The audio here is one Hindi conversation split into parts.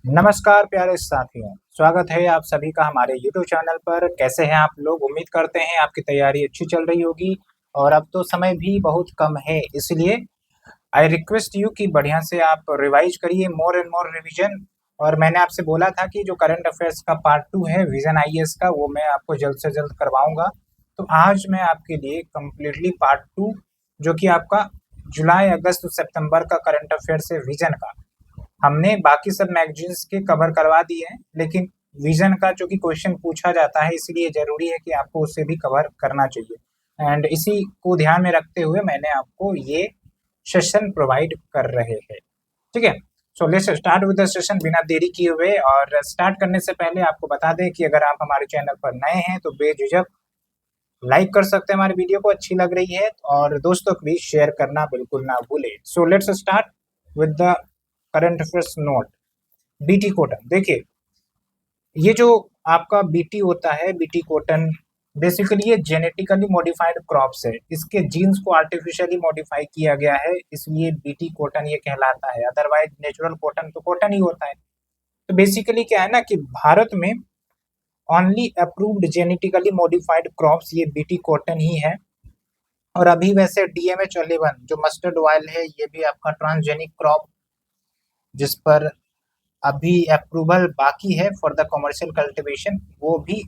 नमस्कार प्यारे साथियों, स्वागत है आप सभी का हमारे यूट्यूब चैनल पर। कैसे हैं आप लोग? उम्मीद करते हैं आपकी तैयारी अच्छी चल रही होगी और अब तो समय भी बहुत कम है, इसलिए आई रिक्वेस्ट यू कि बढ़िया से आप रिवाइज करिए, मोर एंड मोर रिवीजन। और मैंने आपसे बोला था कि जो करंट अफेयर्स का पार्ट 2 है विजन आईएएस का, वो मैं आपको जल्द से जल्द करवाऊंगा। तो आज मैं आपके लिए कंप्लीटली पार्ट 2, जो कि आपका जुलाई अगस्त सितंबर का करंट अफेयर्स है विजन का, हमने बाकी सब मैगजीन्स के कवर करवा दिए हैं, लेकिन विजन का जो कि क्वेश्चन पूछा जाता है, इसलिए जरूरी है कि आपको उसे भी कवर करना चाहिए। एंड इसी को ध्यान में रखते हुए मैंने आपको ये सेशन प्रोवाइड कर रहे हैं। ठीक है, so let's start with the session बिना देरी किए हुए। और स्टार्ट करने से पहले आपको बता दें कि अगर आप हमारे चैनल पर नए हैं तो बेझिझक लाइक कर सकते हैं हमारी वीडियो को, अच्छी लग रही है, और दोस्तों को भी शेयर करना बिल्कुल ना भूलें। So let's start with the current affairs note. BT cotton, देखिए ये जो आपका बीटी होता है, बीटी कॉटन बेसिकली ये जेनेटिकली मॉडिफाइड क्रॉप्स है। इसके जीन्स को आर्टिफिशियली मॉडिफाई किया गया है, इसलिए बीटी कॉटन ये कहलाता है। अदरवाइज नेचुरल कॉटन तो कॉटन ही होता है। तो बेसिकली क्या है ना कि भारत में only approved genetically modified crops ये बीटी कॉटन ही है। और अभी वैसे डीएमएच 11 जो मस्टर्ड ऑयल है, ये भी आपका ट्रांसजेनिक क्रॉप, जिस पर अभी अप्रूवल बाकी है फॉर द कमर्शियल कल्टीवेशन, वो भी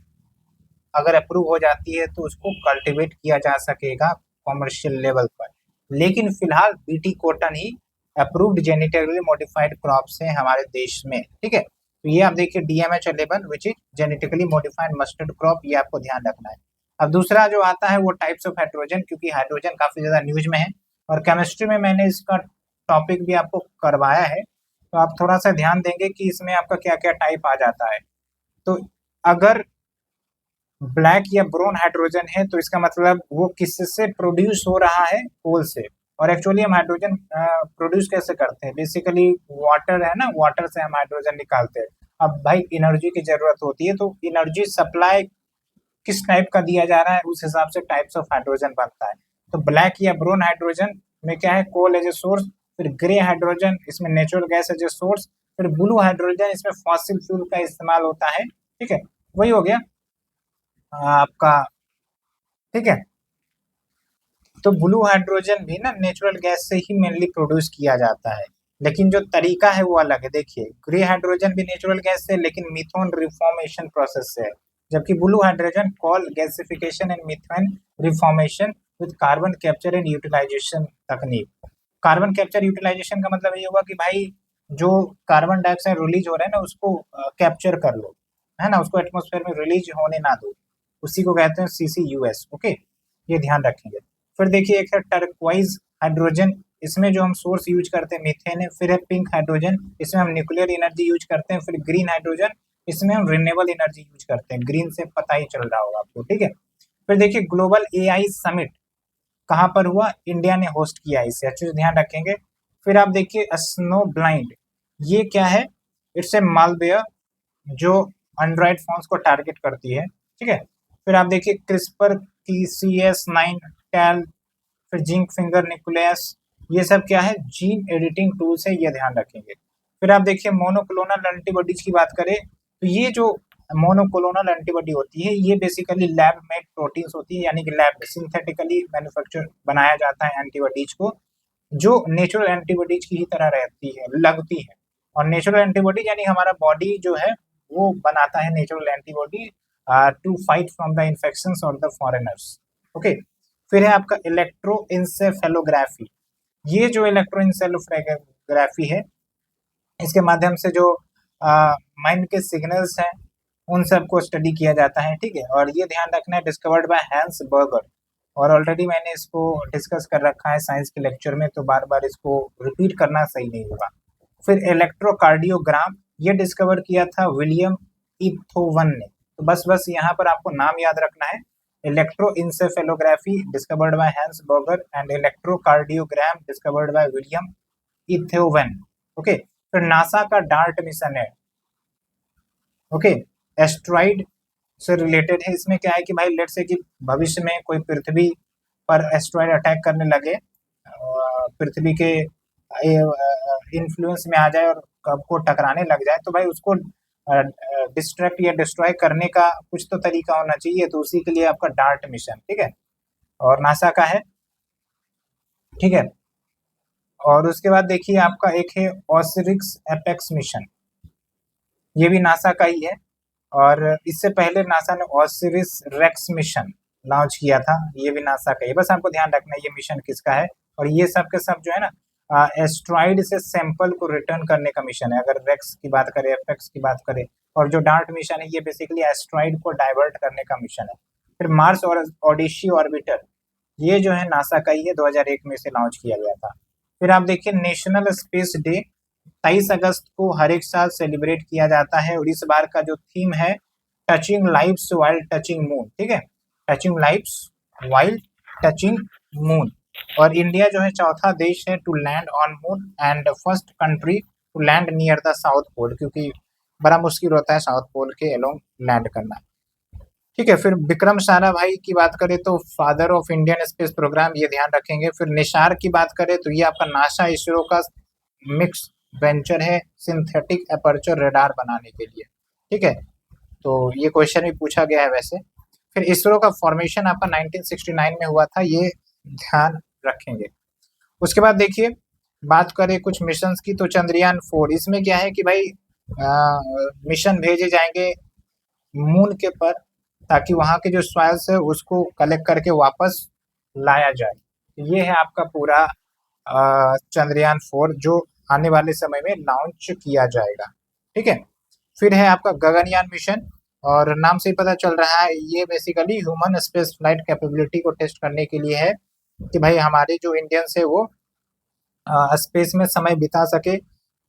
अगर अप्रूव हो जाती है तो उसको कल्टीवेट किया जा सकेगा कमर्शियल लेवल पर। लेकिन फिलहाल बीटी कॉटन ही अप्रूव्ड जेनेटिकली मॉडिफाइड क्रॉप्स है हमारे देश में। ठीक है, तो ये आप देखिए DMH 11 which is genetically modified mustard crop, ये आपको ध्यान रखना है। अब दूसरा जो आता है वो टाइप्स ऑफ हाइड्रोजन, क्योंकि हाइड्रोजन काफी ज्यादा न्यूज में है और केमिस्ट्री में मैंने इसका टॉपिक भी आपको करवाया है, तो आप थोड़ा सा ध्यान देंगे कि इसमें आपका क्या क्या टाइप आ जाता है। तो अगर ब्लैक या ब्राउन हाइड्रोजन है तो इसका मतलब वो किससे प्रोड्यूस हो रहा है? कोल से। और एक्चुअली हम हाइड्रोजन प्रोड्यूस कैसे करते हैं? बेसिकली वाटर है ना, वाटर से हम हाइड्रोजन निकालते हैं। अब भाई एनर्जी की जरूरत होती है, तो एनर्जी सप्लाई किस टाइप का दिया जा रहा है उस हिसाब से टाइप्स ऑफ हाइड्रोजन बनता है। तो ब्लैक या ब्राउन हाइड्रोजन में क्या है? Coal as a source. फिर ग्रे हाइड्रोजन, इसमें natural gas as a source. फिर ब्लू हाइड्रोजन, इसमें फॉसिल फ्यूल का इस्तेमाल होता है। ठीक है, वही हो गया आपका। ठीक है, तो ब्लू हाइड्रोजन भी ना नेचुरल गैस से ही मेनली प्रोड्यूस किया जाता है, लेकिन जो तरीका है वो अलग है। देखिए ग्रे हाइड्रोजन भी नेचुरल गैस से, लेकिन मिथेन रिफॉर्मेशन प्रोसेस से है। जबकि blue hydrogen coal gasification and methane reformation with carbon capture and utilisation तकनीक। कार्बन कैप्चर यूटिलाइजेशन का मतलब ये होगा कि भाई जो कार्बन डाइऑक्साइड रिलीज हो रहा है ना, उसको कैप्चर कर लो, है ना, उसको एटमोस्फेयर में रिलीज होने ना दो, उसी को कहते हैं सीसीयूएस। ओके, ये ध्यान रखेंगे। फिर देखिए एक है टर्क्वाइज हाइड्रोजन, इसमें जो हम सोर्स यूज करते हैं मीथेन है। फिर है पिंक हाइड्रोजन, इसमें हम न्यूक्लियर एनर्जी यूज करते हैं। फिर ग्रीन हाइड्रोजन, इसमें हम रिन्यूएबल एनर्जी यूज करते हैं। ग्रीन से पता ही चल रहा होगा आपको। ठीक है, फिर देखिए ग्लोबल एआई समिट कहाँ पर हुआ? इंडिया ने होस्ट किया, इसे अच्छे से ध्यान रखेंगे। फिर आप देखिए स्नो ब्लाइंड, ये क्या है? इट्स ए मालवेयर जो एंड्रॉइड फोन्स को टारगेट करती है। ठीक है, फिर आप देखिए क्रिस्पर की CS9 टैल, फिर जिंक फिंगर न्यूक्लियस, ये सब क्या है? जीन एडिटिंग टूल्स है, ये ध्यान रखेंगे। फिर आप देखिए मोनोक्लोनल एंटीबॉडीज की बात करें तो ये जो मोनोक्लोनल एंटीबॉडी होती है, ये बेसिकली लैब मेड प्रोटीन्स होती है, यानी कि लैब सिंथेटिकली मैन्युफैक्चर बनाया जाता है एंटीबॉडीज को, जो नेचुरल एंटीबॉडीज की ही तरह रहती है, लगती है। और नेचुरल एंटीबॉडी यानी हमारा बॉडी जो है वो बनाता है natural antibody to fight from the infection और द फॉरेनर्स। ओके, फिर है आपका इलेक्ट्रोइंसेफेलोग्राफी। ये जो इलेक्ट्रोइंसेफेलोग्राफी है, इसके माध्यम से जो माइंड के सिग्नल्स हैं उन सबको स्टडी किया जाता है। ठीक है, और ये ध्यान रखना है डिस्कवर्ड बाय हैंस बर्गर, और ऑलरेडी मैंने इसको डिस्कस कर रखा है साइंस के लेक्चर में, तो बार बार इसको रिपीट करना सही नहीं होगा। फिर इलेक्ट्रोकार्डियोग्राम, ये डिस्कवर किया था विलियम इथोवन ने। तो बस यहाँ पर आपको नाम याद रखना है, electroencephalography discovered by Hans Berger and electrocardiogram discovered by William Einthoven. Okay, फिर नासा का डार्ट मिशन है। ओके, एस्ट्रॉइड से रिलेटेड है। इसमें क्या है कि भाई लेट्स से कि भविष्य में कोई पृथ्वी पर एस्ट्रॉइड अटैक करने लगे, पृथ्वी के इन्फ्लुएंस में आ जाए और को टकराने लग जाए तो भाई उसको डिस्ट्रैक्ट या डिस्ट्रॉय करने का कुछ तो तरीका होना चाहिए, तो उसी के लिए आपका डार्ट मिशन, ठीक है, और नासा का है, ठीक है। और उसके बाद देखिए आपका एक है ऑसिरिक्स एपेक्स मिशन, ये भी नासा का ही है, और इससे पहले नासा ने ऑसिरिस रेक्स मिशन लॉन्च किया था, ये भी नासा का ही। बस आपको ध्यान रखना है ये मिशन किसका है, और ये सब के सब जो है ना एस्ट्रॉइड से सैंपल को रिटर्न करने का मिशन है, अगर रेक्स की बात करें, एपेक्स की बात करें। और जो डार्ट मिशन है ये बेसिकली एस्ट्रॉइड को डाइवर्ट करने का मिशन है। फिर मार्स और ओडिसी ऑर्बिटर, ये जो है नासा का ही है, 2001 में इसे लॉन्च किया गया था। फिर आप देखिए नेशनल स्पेस डे 23 अगस्त को हर एक साल सेलिब्रेट किया जाता है, और इस बार का जो थीम है touching lives while touching moon, ठीक है, touching lives while touching moon. और इंडिया जो है चौथा देश है to land on moon and first country to land near the south pole, क्योंकि बड़ा मुश्किल होता है साउथ पोल के अलोंग लैंड करना, ठीक है। फिर विक्रम साराभाई की बात करें तो father of Indian space programme, ये ध्यान रखेंगे। फिर निसार की बात करें तो ये आपका नासा इसरो का मिक्स वेंचर है सिंथेटिक अपर्चर रडार बनाने के लिए, ठीक है, तो ये क्वेश्चन भी पूछा गया है वैसे। फिर इसरो का फॉर्मेशन आपका 1969 में हुआ था, ये ध्यान रखेंगे। उसके बाद देखिए बात करें कुछ मिशंस की, तो चंद्रयान 4, इसमें क्या है कि भाई मिशन भेजे जाएंगे मून के पर, ताकि वहाँ के जो सॉइल्स है उसको कलेक्ट करके वापस लाया जाए। ये है आपका पूरा चंद्रयान 4 जो आने वाले समय में लॉन्च किया जाएगा, ठीक है। फिर है आपका गगनयान मिशन, और नाम से ही पता चल रहा है ये basically human space flight capability को टेस्ट करने के लिए है, कि भाई हमारे जो इंडियंस है वो स्पेस में समय बिता सके।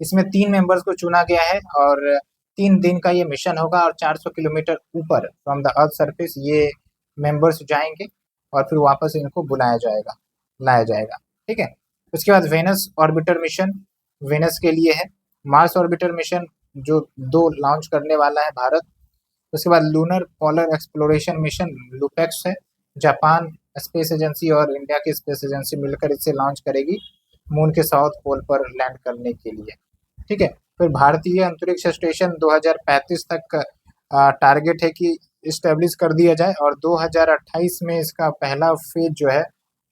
इसमें 3 मेंबर्स को चुना गया है, और 3 दिन का ये मिशन होगा, और 400 किलोमीटर ऊपर फ्रॉम द अर्थ सरफेस ये मेंबर्स जाएंगे, और फिर वापस इनको बुलाया जाएगा, लाया जाएगा, ठीक है। उसके बाद वेनस ऑर्बिटर मिशन, वेनस के लिए है। मार्स ऑर्बिटर मिशन जो 2 लॉन्च करने वाला है भारत। उसके बाद lunar polar exploration mission LUPEX है, जापान स्पेस एजेंसी और इंडिया की स्पेस एजेंसी मिलकर इसे लॉन्च करेगी मून के साउथ पोल पर लैंड करने के लिए, ठीक है। फिर भारतीय अंतरिक्ष स्टेशन 2035 तक टारगेट है कि इस्टेब्लिश कर दिया जाए, और 2028 में इसका पहला फेज जो है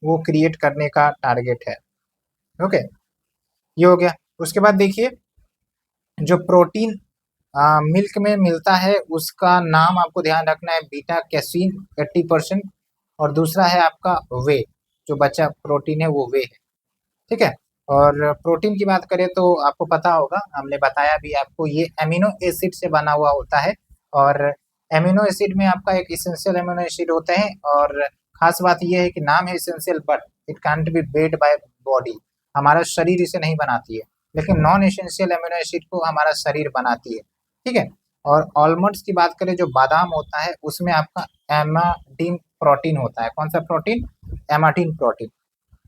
वो क्रिएट करने का टारगेट है, ओके, ये हो गया। उसके बाद देखिए जो प्रोटीन मिल्क में मिलता है उसका नाम आपको ध्यान रखना है बीटा कैसीन 80%, और दूसरा है आपका वे, जो बचा प्रोटीन है वो वे है, ठीक है। और प्रोटीन की बात करें तो आपको पता होगा, हमने बताया भी आपको, ये एमिनो एसिड से बना हुआ होता है, और एमिनो एसिड में आपका एक इसेंशियल एमिनो एसिड होते हैं, और खास बात यह है कि नाम है essential but it can't be made by body, हमारा शरीर इसे नहीं बनाती है, लेकिन नॉन एसेंशियल एमिनो एसिड को हमारा शरीर बनाती है, ठीक है। और आलमंड्स की बात करें जो बादाम होता है उसमें आपका एमाटिन प्रोटीन होता है, कौन सा प्रोटीन, एमाटिन प्रोटीन।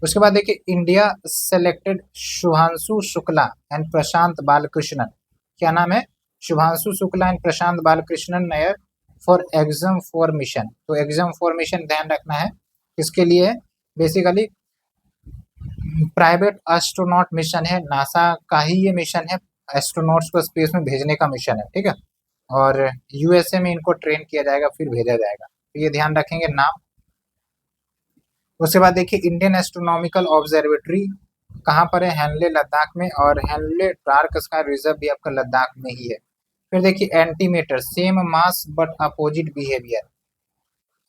उसके बाद देखिए India selected Shubhanshu Shukla and Prashant Balakrishnan, क्या नाम है, Shubhanshu Shukla and Prashant Balakrishnan Nair for Axiom 4 mission. तो एग्जाम 4 मिशन ध्यान रखना है किसके लिए है, बेसिकली प्राइवेट एस्ट्रोनॉट मिशन है, नासा का ही ये मिशन है, एस्ट्रोनॉट्स को स्पेस में भेजने का मिशन है, ठीक है, और यूएसए में इनको ट्रेन किया जाएगा फिर भेजा जाएगा, तो ये ध्यान रखेंगे नाम। उसके बाद देखिए इंडियन एस्ट्रोनॉमिकल ऑब्जर्वेटरी कहाँ पर है, हैनले लद्दाख में, और हैनले डार्क स्काई रिजर्व भी आपका लद्दाख में ही है। फिर देखिए antimatter same mass but opposite behaviour,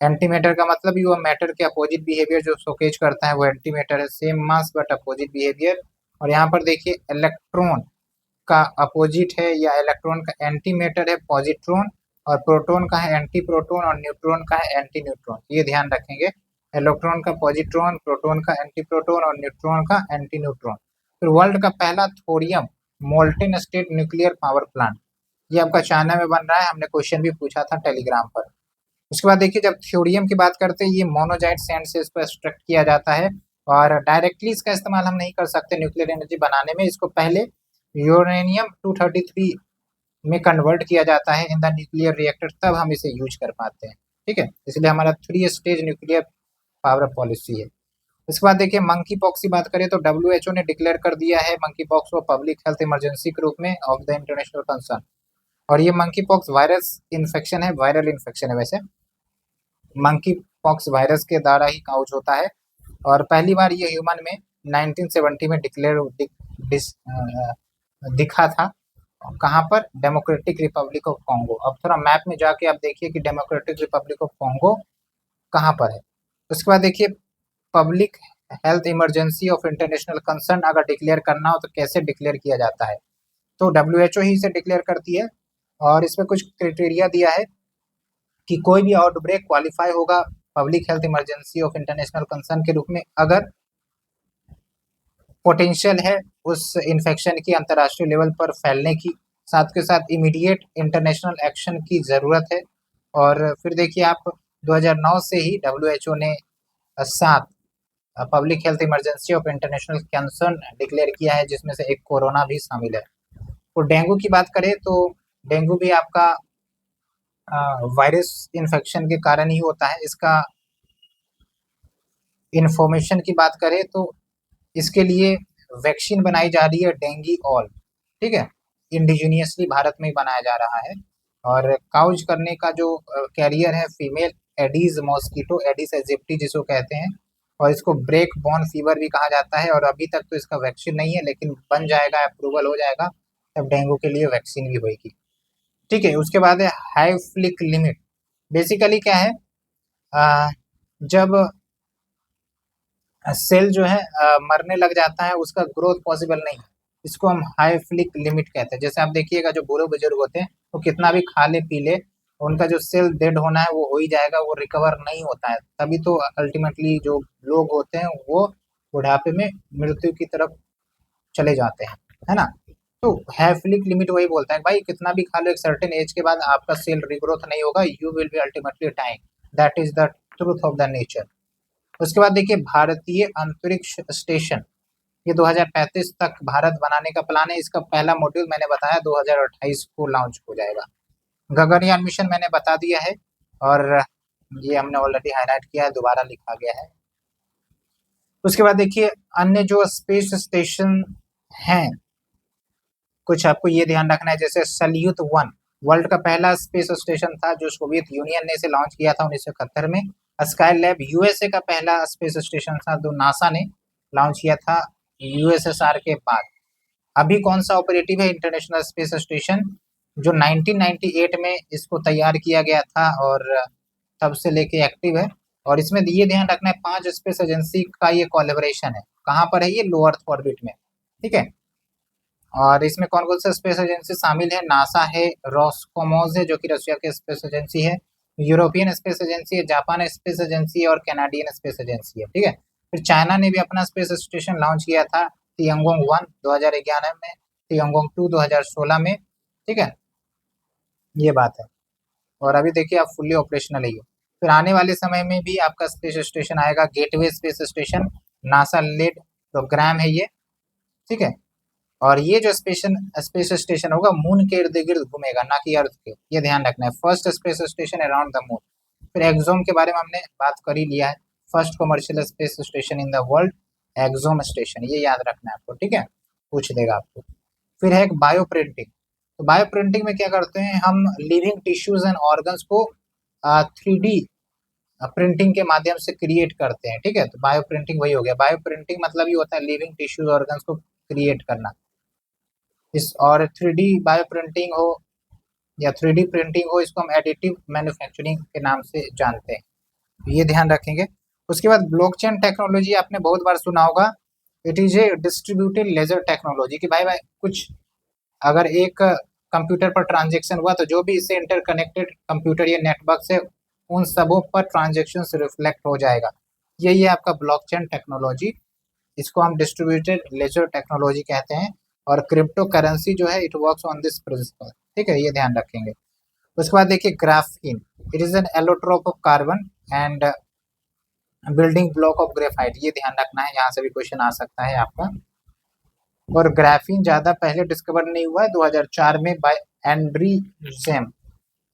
antimatter का मतलब ही वो मैटर के अपोजिट बिहेवियर जो शोकेज करता है वो एंटीमेटर है, same mass but opposite behaviour. और यहाँ पर देखिए इलेक्ट्रॉन का अपोजिट है, या इलेक्ट्रॉन का एंटीमेटर है पॉजिट्रॉन, और प्रोटॉन का है एंटी प्रोटॉन, और न्यूट्रॉन का है एंटी न्यूट्रॉन, ये ध्यान रखेंगे, इलेक्ट्रॉन का पॉजिट्रॉन, प्रोटॉन का एंटी प्रोटॉन, और न्यूट्रॉन का एंटी न्यूट्रॉन। फिर वर्ल्ड का पहला thorium molten state nuclear power plant, ये आपका चाइना में बन रहा है, हमने क्वेश्चन भी पूछा था टेलीग्राम पर। उसके बाद देखिए जब थ्योरियम की बात करते हैं ये मोनोजाइट सैंड से इसको एक्सट्रैक्ट किया जाता है, और डायरेक्टली इसका इस्तेमाल हम नहीं कर सकते न्यूक्लियर एनर्जी बनाने में, इसको पहले यूरेनियम 233 में कन्वर्ट किया जाता है इन द न्यूक्लियर रिएक्टर, तब हम इसे यूज कर पाते हैं, ठीक है, इसलिए हमारा 3 स्टेज न्यूक्लियर पावर पॉलिसी है। इसके बाद देखिए मंकी पॉक्स की बात करें तो WHO ने डिक्लेयर कर दिया है मंकी पॉक्स को पब्लिक हेल्थ इमरजेंसी के रूप में ऑफ द इंटरनेशनल कंसर्न। और ये मंकी पॉक्स वायरस इन्फेक्शन है, वायरल इन्फेक्शन है वैसे, मंकी पॉक्स वायरस के द्वारा ही काउज होता है। और पहली बार ये ह्यूमन में 1970 में दिखा था। कहाँ पर? Democratic Republic of Congo. अब थोड़ा मैप में जाके आप देखिए कि डेमोक्रेटिक रिपब्लिक ऑफ कॉन्गो कहाँ पर है। उसके बाद देखिए public health emergency of international concern अगर डिक्लेयर करना हो तो कैसे डिक्लेयर किया जाता है, तो WHO ही इसे डिक्लेयर करती है। और इसमें कुछ क्राइटेरिया दिया है कि कोई भी आउटब्रेक क्वालिफाई होगा public health emergency of international concern के रूप में अगर पोटेंशियल है उस इन्फेक्शन की अंतर्राष्ट्रीय लेवल पर फैलने की, साथ के साथ इमीडिएट इंटरनेशनल एक्शन की ज़रूरत है। और फिर देखिए आप 2009 से ही WHO ने 7 public health emergency of international concern declare किया है, जिसमें से एक कोरोना भी शामिल है। तो डेंगू की बात करें तो डेंगू भी आपका वायरस इन्फेक्शन के कारण ही होता है। इसका इन्फॉर्मेशन की बात करें तो इसके लिए वैक्सीन बनाई जा रही है डेंगी ऑल, ठीक है, इंडिजीनियसली भारत में ही बनाया जा रहा है। और काउज करने का जो कैरियर है female Aedes mosquito, Aedes aegypti जिसको कहते हैं, और इसको ब्रेक बॉर्न फीवर भी कहा जाता है। और अभी तक तो इसका वैक्सीन नहीं है, लेकिन बन जाएगा, अप्रूवल हो जाएगा तब डेंगू के लिए वैक्सीन भी होगी, ठीक है। उसके बाद है हाई फ्लिक लिमिट। बेसिकली क्या है, जब सेल जो है मरने लग जाता है, उसका ग्रोथ पॉसिबल नहीं है, इसको हम हाई फ्लिक लिमिट कहते हैं। जैसे आप देखिएगा जो बूढ़े बुजुर्ग होते हैं वो कितना भी खा ले पी ले, उनका जो सेल डेड होना है वो हो ही जाएगा, वो रिकवर नहीं होता है। तभी तो अल्टीमेटली जो लोग होते हैं वो बुढ़ापे में मृत्यु की तरफ चले जाते हैं, है ना। तो हाई फ्लिक लिमिट वही बोलता है भाई कितना भी खा लो एक सर्टेन एज के बाद आपका सेल रिग्रोथ नहीं होगा, you will be ultimately dying, that is the truth of the nature. उसके बाद देखिए भारतीय अंतरिक्ष स्टेशन, ये 2035 तक भारत बनाने का प्लान है। इसका पहला मॉड्यूल मैंने बताया 2028 को लॉन्च हो जाएगा। गगनयान मिशन मैंने बता दिया है, और ये हमने ऑलरेडी हाईलाइट किया है, दोबारा लिखा गया है। उसके बाद देखिए अन्य जो स्पेस स्टेशन हैं, कुछ आपको ये ध्यान रखना है। जैसे सल्यूट 1 वर्ल्ड का पहला स्पेस स्टेशन था जो सोवियत यूनियन ने इसे लॉन्च किया था 1971 में। स्काई लैब यूएसए का पहला स्पेस स्टेशन था जो नासा ने लॉन्च किया था यूएसएसआर के बाद। अभी कौन सा ऑपरेटिव है इंटरनेशनल स्पेस स्टेशन, जो 1998 में इसको तैयार किया गया था और तब से लेके एक्टिव है। और इसमें ये ध्यान रखना है 5 स्पेस एजेंसी का ये कोलैबोरेशन है। कहाँ पर है ये? लो अर्थ ऑर्बिट में, ठीक है। और इसमें कौन कौन से स्पेस एजेंसी शामिल है? नासा है, रॉसकोमोस है जो कि रशिया की स्पेस एजेंसी है, यूरोपियन स्पेस एजेंसी है, जापान स्पेस एजेंसी है, और कैनेडियन स्पेस एजेंसी है, ठीक है। फिर चाइना ने भी अपना स्पेस स्टेशन लॉन्च किया था तियांगोंग 1 2011 में, तियांगोंग 2 2016 में, ठीक है, ये बात है। और अभी देखिए आप फुल्ली ऑपरेशनल है ये। फिर आने वाले समय में भी आपका स्पेस स्टेशन आएगा, gateway space station, NASA led programme है ये, ठीक है। और ये जो स्पेस स्टेशन होगा मून के इर्द गिर्द घूमेगा, ना कि अर्थ के, ये ध्यान रखना है। First space station around the moon. फिर एक्सोम के बारे में हमने बात कर ही लिया है, first commercial space station in the world, exome station, ये याद रखना है आपको, ठीक है, पूछ देगा आपको। फिर है एक बायो प्रिंटिंग। तो बायो प्रिंटिंग में क्या करते हैं हम, लिविंग टिश्यूज एंड ऑर्गन्स को 3D प्रिंटिंग के माध्यम से क्रिएट करते हैं, ठीक है। तो बायो प्रिंटिंग वही हो गया। बायो प्रिंटिंग मतलब ये होता है लिविंग टिश्यूज ऑर्गन्स को क्रिएट करना। इस और 3D बायो प्रिंटिंग हो या 3D प्रिंटिंग हो, इसको हम एडिटिव मैन्युफैक्चरिंग के नाम से जानते हैं, ये ध्यान रखेंगे। उसके बाद ब्लॉकचेन टेक्नोलॉजी आपने बहुत बार सुना होगा। It is a distributed laser technology, कि भाई कुछ अगर एक कंप्यूटर पर ट्रांजेक्शन हुआ तो जो भी इससे इंटरकनेक्टेड कंप्यूटर या नेटवर्क से उन सबों पर ट्रांजेक्शन रिफ्लेक्ट हो जाएगा, यही है आपका ब्लॉकचेन टेक्नोलॉजी। इसको हम डिस्ट्रीब्यूटेड लेजर टेक्नोलॉजी कहते हैं। और क्रिप्टो करेंसी जो है it works on this principle, ठीक है, ये ध्यान रखेंगे। उसके बाद देखिए graphene, it is an allotrope of carbon and building block of graphite, ये ध्यान रखना है, यहाँ से भी क्वेश्चन आ सकता है आपका। और ग्राफीन ज़्यादा पहले डिस्कवर नहीं हुआ है, 2004 में बाय एंड्री जेम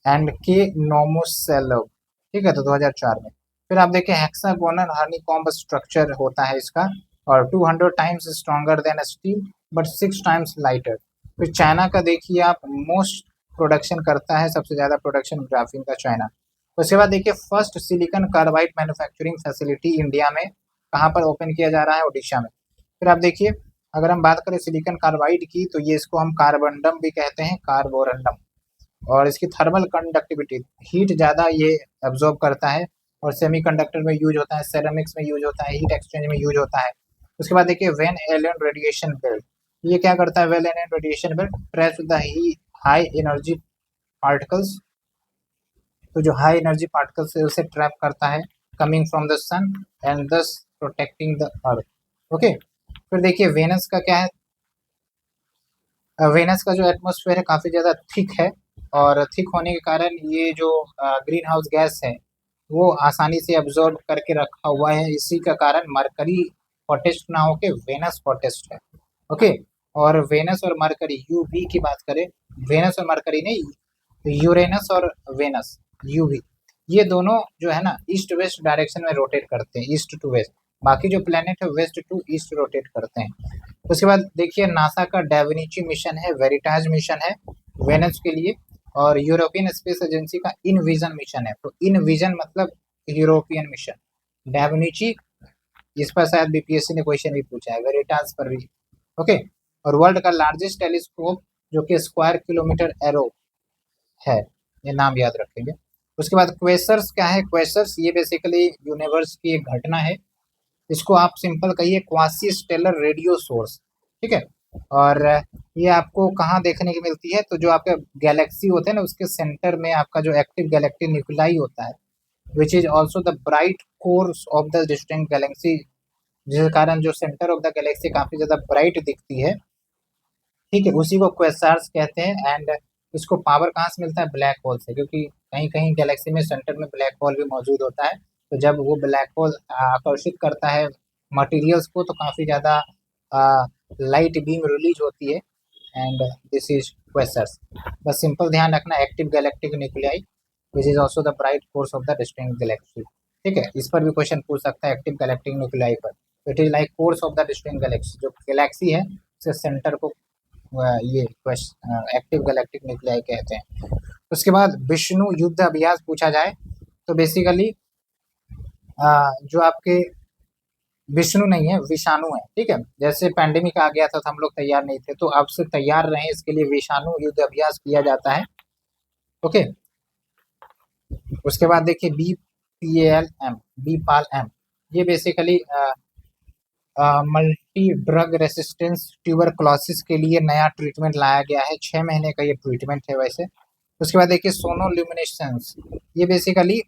एंड के नोमोसेलोव, ठीक है, तो 2004 में। फिर आप देखिए हेक्सागोनल हनीकॉम्ब स्ट्रक्चर होता है इसका, और 200 times stronger than still but 6 times lighter. फिर चाइना का देखिए आप, मोस्ट प्रोडक्शन करता है, सबसे ज़्यादा प्रोडक्शन ग्राफीन का चाइना। उसके बाद देखिए first silicon carbide manufacturing facility India में कहाँ पर ओपन किया जा रहा है, ओडिशा में। फिर आप देखिए अगर हम बात करें सिलिकॉन कार्बाइड की, तो ये इसको हम कार्बनडम भी कहते हैं, कार्बोरंडम। और इसकी थर्मल कंडक्टिविटी, हीट ज़्यादा ये एब्जॉर्ब करता है, और सेमीकंडक्टर में यूज होता है, सेरेमिक्स में यूज होता है, हीट एक्सचेंज में यूज होता है। उसके बाद देखिए वेन एलन रेडिएशन बेल्ट, ये क्या करता है, Van Allen radiation belt traps the high energy particles, तो जो हाई एनर्जी पार्टिकल्स है उसे ट्रैप करता है coming from the sun and thus protecting the earth. Okay, फिर देखिए वेनस का क्या है, वेनस का जो एटमॉस्फेयर है काफ़ी ज़्यादा थिक है, और थिक होने के कारण ये जो ग्रीन हाउस गैस है वो आसानी से एब्जॉर्ब करके रखा हुआ है, इसी का कारण मरकरी हॉटेस्ट ना होके वेनस हॉटेस्ट है। ओके, और वेनस और मरकरी यूवी की बात करें, वेनस और मरकरी नहीं, यूरेनस और वेनस यूवी, ये दोनों जो है ना ईस्ट वेस्ट डायरेक्शन में रोटेट करते हैं, ईस्ट टू वेस्ट। बाकी जो प्लेनेट है वेस्ट टू ईस्ट रोटेट करते हैं। उसके बाद देखिए नासा का डेविनिची मिशन है, वेरिटाज मिशन है वेनस के लिए, और यूरोपियन स्पेस एजेंसी का इनविजन मिशन है। तो इनविजन मतलब यूरोपियन मिशन, डेविनिची इस पर शायद बीपीएससी ने क्वेश्चन भी पूछा है, वेरिटाज पर भी। ओके, और वर्ल्ड का लार्जेस्ट टेलीस्कोप जो कि स्क्वायर किलोमीटर एरो है, ये नाम याद रखेंगे। उसके बाद क्वेसर्स क्या है, क्वेसर्स ये बेसिकली यूनिवर्स की एक घटना है, इसको आप सिंपल कहिए क्वासी स्टेलर रेडियो सोर्स, ठीक है। और ये आपको कहाँ देखने की मिलती है, तो जो आपके गैलेक्सी होते हैं ना उसके सेंटर में आपका जो एक्टिव गैलेक्टिक न्यूक्लाई होता है, which is also the bright course of the distinct Galaxy, जिसके कारण जो सेंटर ऑफ द गैलेक्सी काफी ज्यादा ब्राइट दिखती है, ठीक है, उसी को क्वेसार्स कहते हैं। एंड इसको पावर कहाँ से मिलता है, ब्लैक होल से, क्योंकि कहीं कहीं गैलेक्सी में सेंटर में ब्लैक होल भी मौजूद होता है, तो जब वो ब्लैक होल आकर्षित करता है मटेरियल्स को तो काफ़ी ज़्यादा लाइट बीम रिलीज होती है, एंड दिस इज क्वेसर्स। बस सिंपल ध्यान रखना, active galactic nuclei which is also the bright course of the distinct Galaxy, ठीक है, इस पर भी क्वेश्चन पूछ सकता है एक्टिव गैलेक्टिक न्यूक्लियाई पर। It is like course of the distinct Galaxy, जो गैलेक्सी है उसके सेंटर को ये एक्टिव गैलेक्टिक न्यूक्लियाई कहते हैं। उसके बाद विष्णु युद्ध अभ्यास पूछा जाए तो बेसिकली जो आपके विष्णु नहीं है, विषाणु है, ठीक है। जैसे पैंडेमिक आ गया था तो हम लोग तैयार नहीं थे, तो अब से तैयार रहें इसके लिए विषाणु युद्ध अभ्यास किया जाता है। ओके, उसके बाद देखिए BPAL-M, BPAL-M, ये basically multi drug resistance tuberculosis के लिए नया ट्रीटमेंट लाया गया है, 6 महीने का ये ट्रीटमेंट है वैसे। उसके बाद देखिए सोनोल्यूमिनेसेंस, ये बेसिकली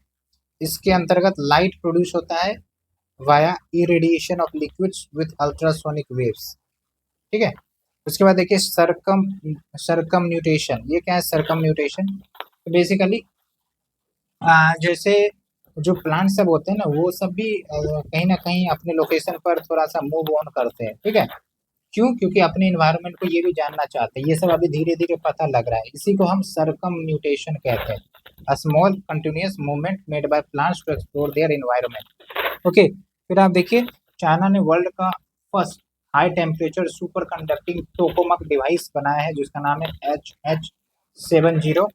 इसके अंतर्गत लाइट प्रोड्यूस होता है via irradiation of liquids with ultrasonic waves, ठीक है। उसके बाद देखिए सरकम म्यूटेशन, ये क्या है सरकम म्यूटेशन, तो बेसिकली जैसे जो प्लांट सब होते हैं ना वो सब भी कहीं ना कहीं अपने लोकेशन पर थोड़ा सा मूव ऑन करते हैं, ठीक है। क्यों, क्योंकि अपने इन्वायरमेंट को ये भी जानना चाहते हैं, ये सब अभी धीरे धीरे पता लग रहा है, इसी को हम सरकम म्यूटेशन कहते हैं, a small continuous movement made by plants to explore their environment. Okay, फिर आप देखिए चाइना ने वर्ल्ड का first high temperature superconducting tokamak device बनाया है जिसका नाम है HH70।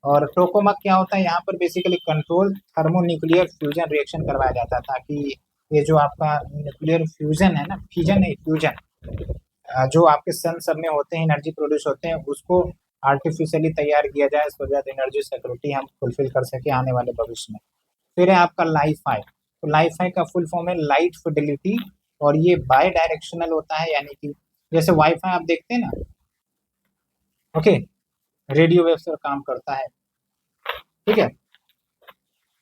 और टोकोमक क्या होता है, यहाँ पर basically control thermonuclear fusion reaction करवाया जाता है, ताकि ये जो आपका न्यूक्लियर फ्यूजन है ना, फ्यूजन नहीं फ्यूजन, जो आपके सन सब में होते हैं एनर्जी प्रोड्यूस होते हैं उसको आर्टिफिशियली तैयार किया जाए, इस वजह से एनर्जी सिक्योरिटी हम फुलफिल कर सके आने वाले भविष्य में। फिर है आपका लाइफाई, तो लाइफाई का फुल फॉर्म है लाइट फिडेलिटी, और ये बाय डायरेक्शनल होता है, यानी कि जैसे वाईफाई आप देखते हैं ना, ओके, रेडियो वेव से काम करता है, ठीक है,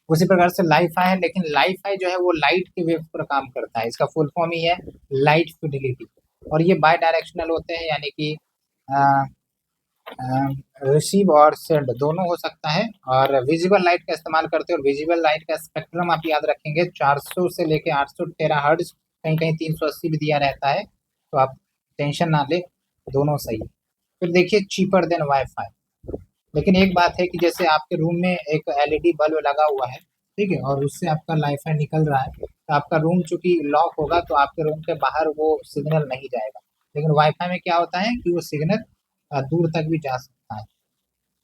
उसी प्रकार से लाइफाई है, लेकिन लाइफाई जो है वो लाइट के वेव पर काम करता है, इसका फुल फॉर्म ही है लाइट फिडेलिटी। और ये बाय डायरेक्शनल होते हैं, यानी कि रिसीव और सेंड दोनों हो सकता है, और विजिबल लाइट का इस्तेमाल करते हैं, और विजिबल लाइट का स्पेक्ट्रम आप याद रखेंगे 400 से लेके 800 टेराहर्ट्ज, कहीं कहीं 380 भी दिया रहता है, तो आप टेंशन ना ले, दोनों सही है। फिर देखिए चीपर देन वाईफाई, लेकिन एक बात है कि जैसे आपके रूम में एक LED बल्ब लगा हुआ है, ठीक है, और उससे आपका लाइफाई निकल रहा है, तो आपका रूम चूंकि लॉक होगा तो आपके रूम के बाहर वो सिग्नल नहीं जाएगा। लेकिन वाईफाई में क्या होता है कि वो सिग्नल दूर तक भी जा सकता है।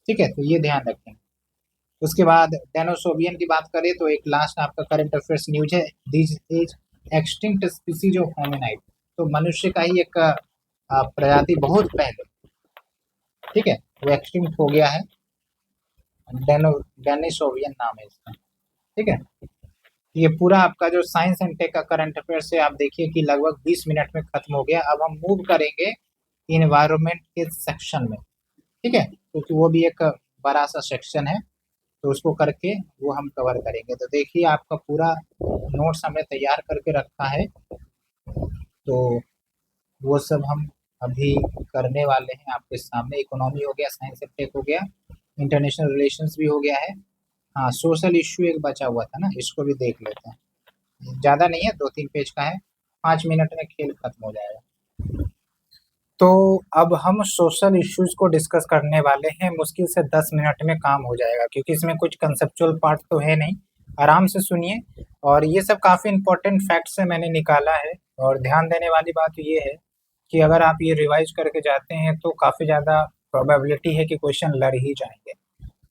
ठीक है, तो ये ध्यान रखें। उसके बाद डेनोसोबियन की बात करें तो एक लास्ट आपका करंट अफेयर्स न्यूज है, this is extinct species of hominid. तो मनुष्य का ही एक प्रजाति बहुत पहले, ठीक है, वो एक्सटिंक्ट हो गया है। डेनिसोवियन नाम है इसका। ठीक है, ये पूरा आपका जो साइंस एंड टेक का करंट अफेयर से आप देखिए कि लगभग 20 मिनट में खत्म हो गया। अब हम मूव करेंगे इन्वायरमेंट के सेक्शन में। ठीक है, क्योंकि वो भी एक बड़ा सा सेक्शन है, तो उसको करके वो हम कवर करेंगे। तो देखिए आपका पूरा नोट्स हमने तैयार करके रखा है, तो वो सब हम अभी करने वाले हैं आपके सामने। इकोनॉमी हो गया, साइंस एंड टेक हो गया, इंटरनेशनल रिलेशंस भी हो गया है। हाँ, सोशल इश्यू एक बचा हुआ था ना, इसको भी देख लेते हैं। ज़्यादा नहीं है, 2-3 पेज का है, 5 मिनट में खेल खत्म हो जाएगा। तो अब हम सोशल इश्यूज को डिस्कस करने वाले हैं। मुश्किल से 10 मिनट में काम हो जाएगा, क्योंकि इसमें कुछ कंसेप्चुअल पार्ट तो है नहीं। आराम से सुनिए, और ये सब काफ़ी इंपॉर्टेंट फैक्ट से मैंने निकाला है। और ध्यान देने वाली बात ये है कि अगर आप ये रिवाइज करके जाते हैं तो काफ़ी ज़्यादा प्रोबेबिलिटी है कि क्वेश्चन लड़ ही जाएंगे।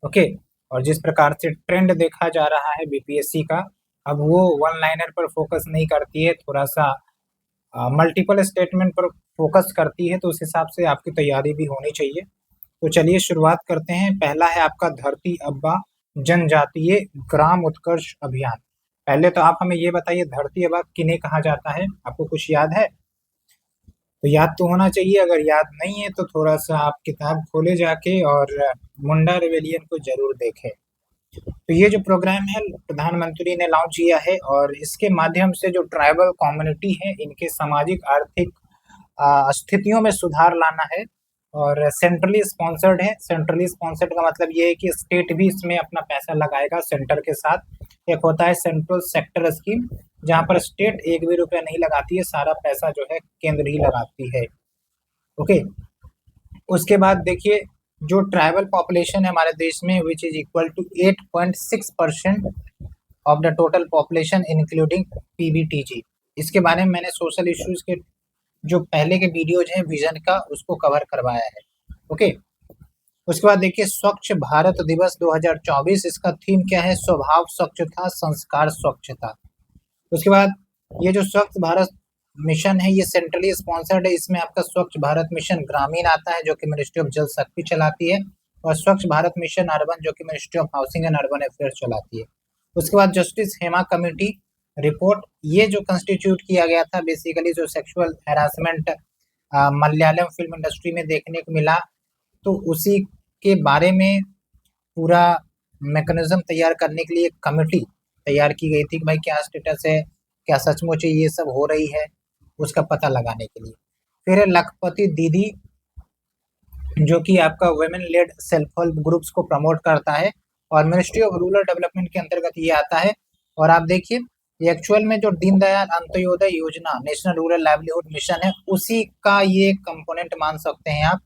ओके, और जिस प्रकार से ट्रेंड देखा जा रहा है बीपीएससी का, अब वो वन लाइनर पर फोकस नहीं करती है, थोड़ा सा मल्टीपल स्टेटमेंट पर फोकस करती है, तो उस हिसाब से आपकी तैयारी भी होनी चाहिए। तो चलिए शुरुआत करते हैं। पहला है आपका धरती अब्बा जनजातीय ग्राम उत्कर्ष अभियान। पहले तो आप हमें ये बताइए, धरती अब्बा किन्हें कहा जाता है? आपको कुछ याद है? तो याद तो होना चाहिए। अगर याद नहीं है तो थोड़ा सा आप किताब खोले जाके और मुंडा रिवेलियन को जरूर देखें। तो ये जो प्रोग्राम है प्रधानमंत्री ने लॉन्च किया है, और इसके माध्यम से जो ट्राइबल कम्युनिटी है इनके सामाजिक आर्थिक स्थितियों में सुधार लाना है। और सेंट्रली स्पॉन्सर्ड है। सेंट्रली स्पॉन्सर्ड का मतलब ये है कि स्टेट भी इसमें अपना पैसा लगाएगा सेंटर के साथ। एक होता है सेंट्रल सेक्टर स्कीम, जहाँ पर स्टेट एक भी रुपया नहीं लगाती है, सारा पैसा जो है केंद्र ही लगाती है। ओके, उसके बाद देखिए, जो ट्राइबल पॉपुलेशन है हमारे देश में, which is equal to 8.6% of the total population including PVTG. इसके बारे में मैंने सोशल इश्यूज के जो पहले के वीडियोज हैं विजन का, उसको कवर करवाया है। ओके, उसके बाद देखिए स्वच्छ भारत दिवस 2024, इसका थीम क्या है? स्वभाव स्वच्छता, संस्कार स्वच्छता। उसके बाद ये जो स्वच्छ भारत मिशन है, ये सेंट्रली स्पॉन्सर्ड है। इसमें आपका स्वच्छ भारत मिशन ग्रामीण आता है, जो कि मिनिस्ट्री ऑफ जल शक्ति चलाती है, और स्वच्छ भारत मिशन अर्बन, जो कि ministry of housing and urban affairs चलाती है। उसके बाद जस्टिस हेमा कमेटी रिपोर्ट, ये जो कंस्टिट्यूट किया गया था, बेसिकली जो sexual harassment Malayalam film industry में देखने को मिला, तो उसी के बारे में पूरा मैकेनिज्म तैयार करने के लिए एक कमेटी तैयार की गई थी कि भाई क्या स्टेटस है, क्या सचमुच ये सब हो रही है, उसका पता लगाने के लिए। फिर है लखपति दीदी, जो कि आपका women lead self help groups को प्रमोट करता है, और मिनिस्ट्री ऑफ रूरल डेवलपमेंट के अंतर्गत ये आता है। और आप देखिए, ये एक्चुअल में जो दीनदयाल अंत्योदय योजना, नेशनल रूरल लाइवलीहुड मिशन है, उसी का ये कंपोनेंट मान सकते हैं आप।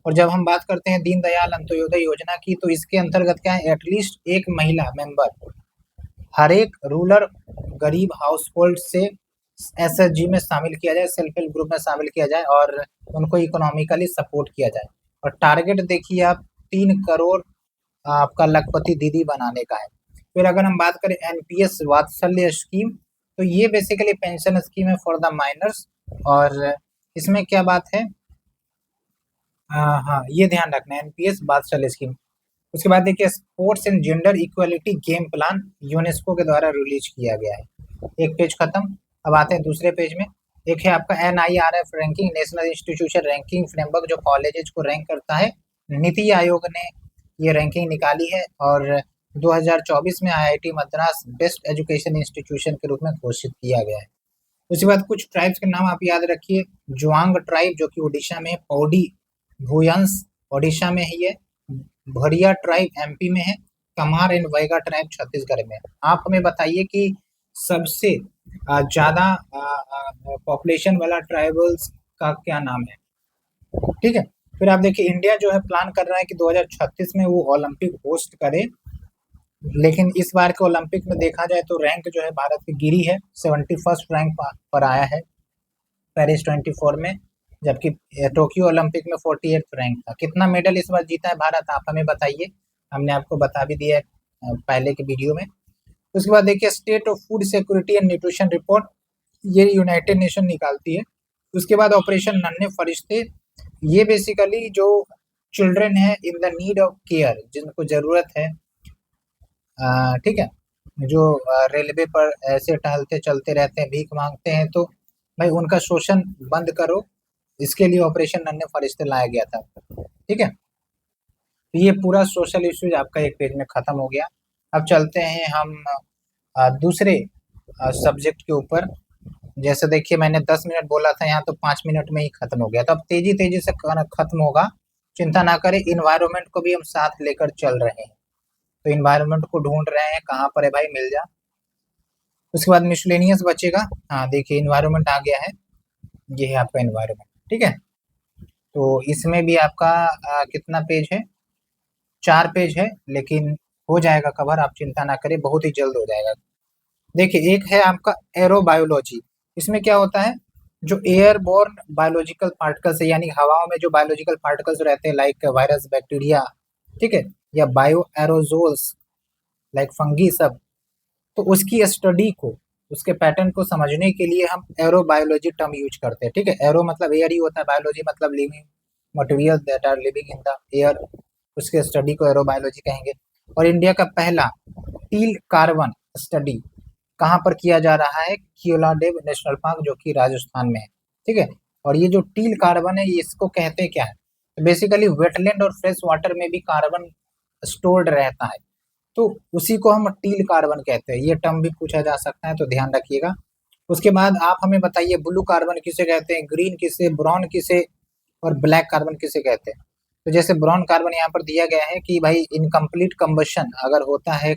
और जब हम बात करते हैं दीनदयाल अंत्योदय योजना की, तो इसके अंतर्गत क्या है, एटलीस्ट एक महिला मेंबर हर एक रूरल गरीब हाउस होल्ड से एसएचजी में शामिल किया जाए, सेल्फ हेल्प ग्रुप में शामिल किया जाए, और उनको इकोनॉमिकली सपोर्ट किया जाए। और टारगेट देखिए आप, 3 करोड़ आपका लखपति दीदी बनाने का है। फिर अगर हम बात करें एनपीएस वात्सल्य स्कीम, तो ये बेसिकली पेंशन स्कीम है फॉर द माइनर्स। और इसमें क्या बात है, हाँ, ये ध्यान रखना है, एनपीएस वात्सल्य स्कीम। उसके बाद देखिए, sports and gender equality game plan UNESCO के द्वारा रिलीज किया गया है। एक पेज खत्म। अब आते हैं दूसरे पेज में। एक है आपका NIRF ranking, national institution ranking framework, जो कॉलेजेस को रैंक करता है। नीति आयोग ने ये रैंकिंग निकाली है, और 2024 में IIT Madras best education institution के रूप में घोषित किया गया है। उसके बाद कुछ ट्राइब्स के नाम आप याद रखिए। जुआंग ट्राइब, जो कि उड़ीसा में, पौडी भूयंस ओडिशा में है ये, भरिया ट्राइब एमपी में है, कमार एंड वैगा ट्राइब छत्तीसगढ़ में है। आप हमें बताइए कि सबसे ज्यादा पॉपुलेशन वाला ट्राइबल्स का क्या नाम है? ठीक है, फिर आप देखिए, इंडिया जो है प्लान कर रहा है कि 2036 में वो ओलंपिक होस्ट करे, लेकिन इस बार के ओलंपिक में देखा जाए तो रैंक जो है भारत की गिरी है, 71st रैंक पर आया है पेरिस 24 में, जबकि टोक्यो ओलंपिक में 48th रैंक था। कितना मेडल इस बार जीता है भारत, आप हमें बताइए। हमने आपको बता भी दिया है पहले के वीडियो में। उसके बाद देखिए state of food security and nutrition report, ये यूनाइटेड नेशन निकालती है। उसके बाद ऑपरेशन नन्हे फरिश्ते, ये बेसिकली जो चिल्ड्रन है in the need of care, जिनको जरूरत है, ठीक है, जो रेलवे पर ऐसे टहलते चलते रहते हैं, भीख मांगते हैं, तो भाई उनका शोषण बंद करो, इसके लिए ऑपरेशन नन्हे फरिश्ते लाया गया था। ठीक है, तो ये पूरा सोशल इश्यूज आपका एक पेज में खत्म हो गया। अब चलते हैं हम दूसरे सब्जेक्ट के ऊपर। जैसे देखिए मैंने 10 मिनट बोला था, यहाँ तो 5 मिनट में ही खत्म हो गया, तो अब तेजी तेजी से खत्म होगा, चिंता ना करें। इन्वायरमेंट को भी हम साथ लेकर चल रहे हैं, तो इन्वायरमेंट को ढूंढ रहे हैं, कहाँ पर है भाई, मिल जा। उसके बाद मिसलेनियस बचेगा। हाँ देखिए इन्वायरमेंट आ गया है, ये है आपका इन्वायरमेंट। ठीक है, तो इसमें भी आपका कितना पेज है, 4 पेज है, लेकिन हो जाएगा कवर, आप चिंता ना करें, बहुत ही जल्द हो जाएगा। देखिए एक है आपका एरोबायोलॉजी, इसमें क्या होता है, जो एयरबोर्न बायोलॉजिकल पार्टिकल्स है, यानी हवाओं में जो बायोलॉजिकल पार्टिकल्स रहते हैं, लाइक वायरस, बैक्टीरिया, ठीक है, या बायो एरोजोल्स लाइक फंगी सब, तो उसकी स्टडी को, उसके पैटर्न को समझने के लिए हम एरोबायोलॉजी टर्म यूज करते हैं। ठीक है, एरो मतलब एयर ही होता है, बायोलॉजी मतलब living material that are living in the air, उसके स्टडी को एरोबायोलॉजी कहेंगे। और इंडिया का पहला टील कार्बन स्टडी कहाँ पर किया जा रहा है, कियोलादेव नेशनल पार्क, जो कि राजस्थान में है। ठीक है, और ये जो टील कार्बन है, ये इसको कहते हैं क्या है, तो बेसिकली वेटलैंड और फ्रेश वाटर में भी कार्बन स्टोर्ड रहता है, तो उसी को हम टील कार्बन कहते हैं। ये टर्म भी पूछा जा सकता है, तो ध्यान रखिएगा। उसके बाद आप हमें बताइए ब्लू कार्बन किसे कहते हैं, ग्रीन किसे, ब्राउन किसे, और ब्लैक कार्बन किसे कहते हैं। तो जैसे ब्राउन कार्बन यहाँ पर दिया गया है कि भाई इनकम्प्लीट कंबशन अगर होता है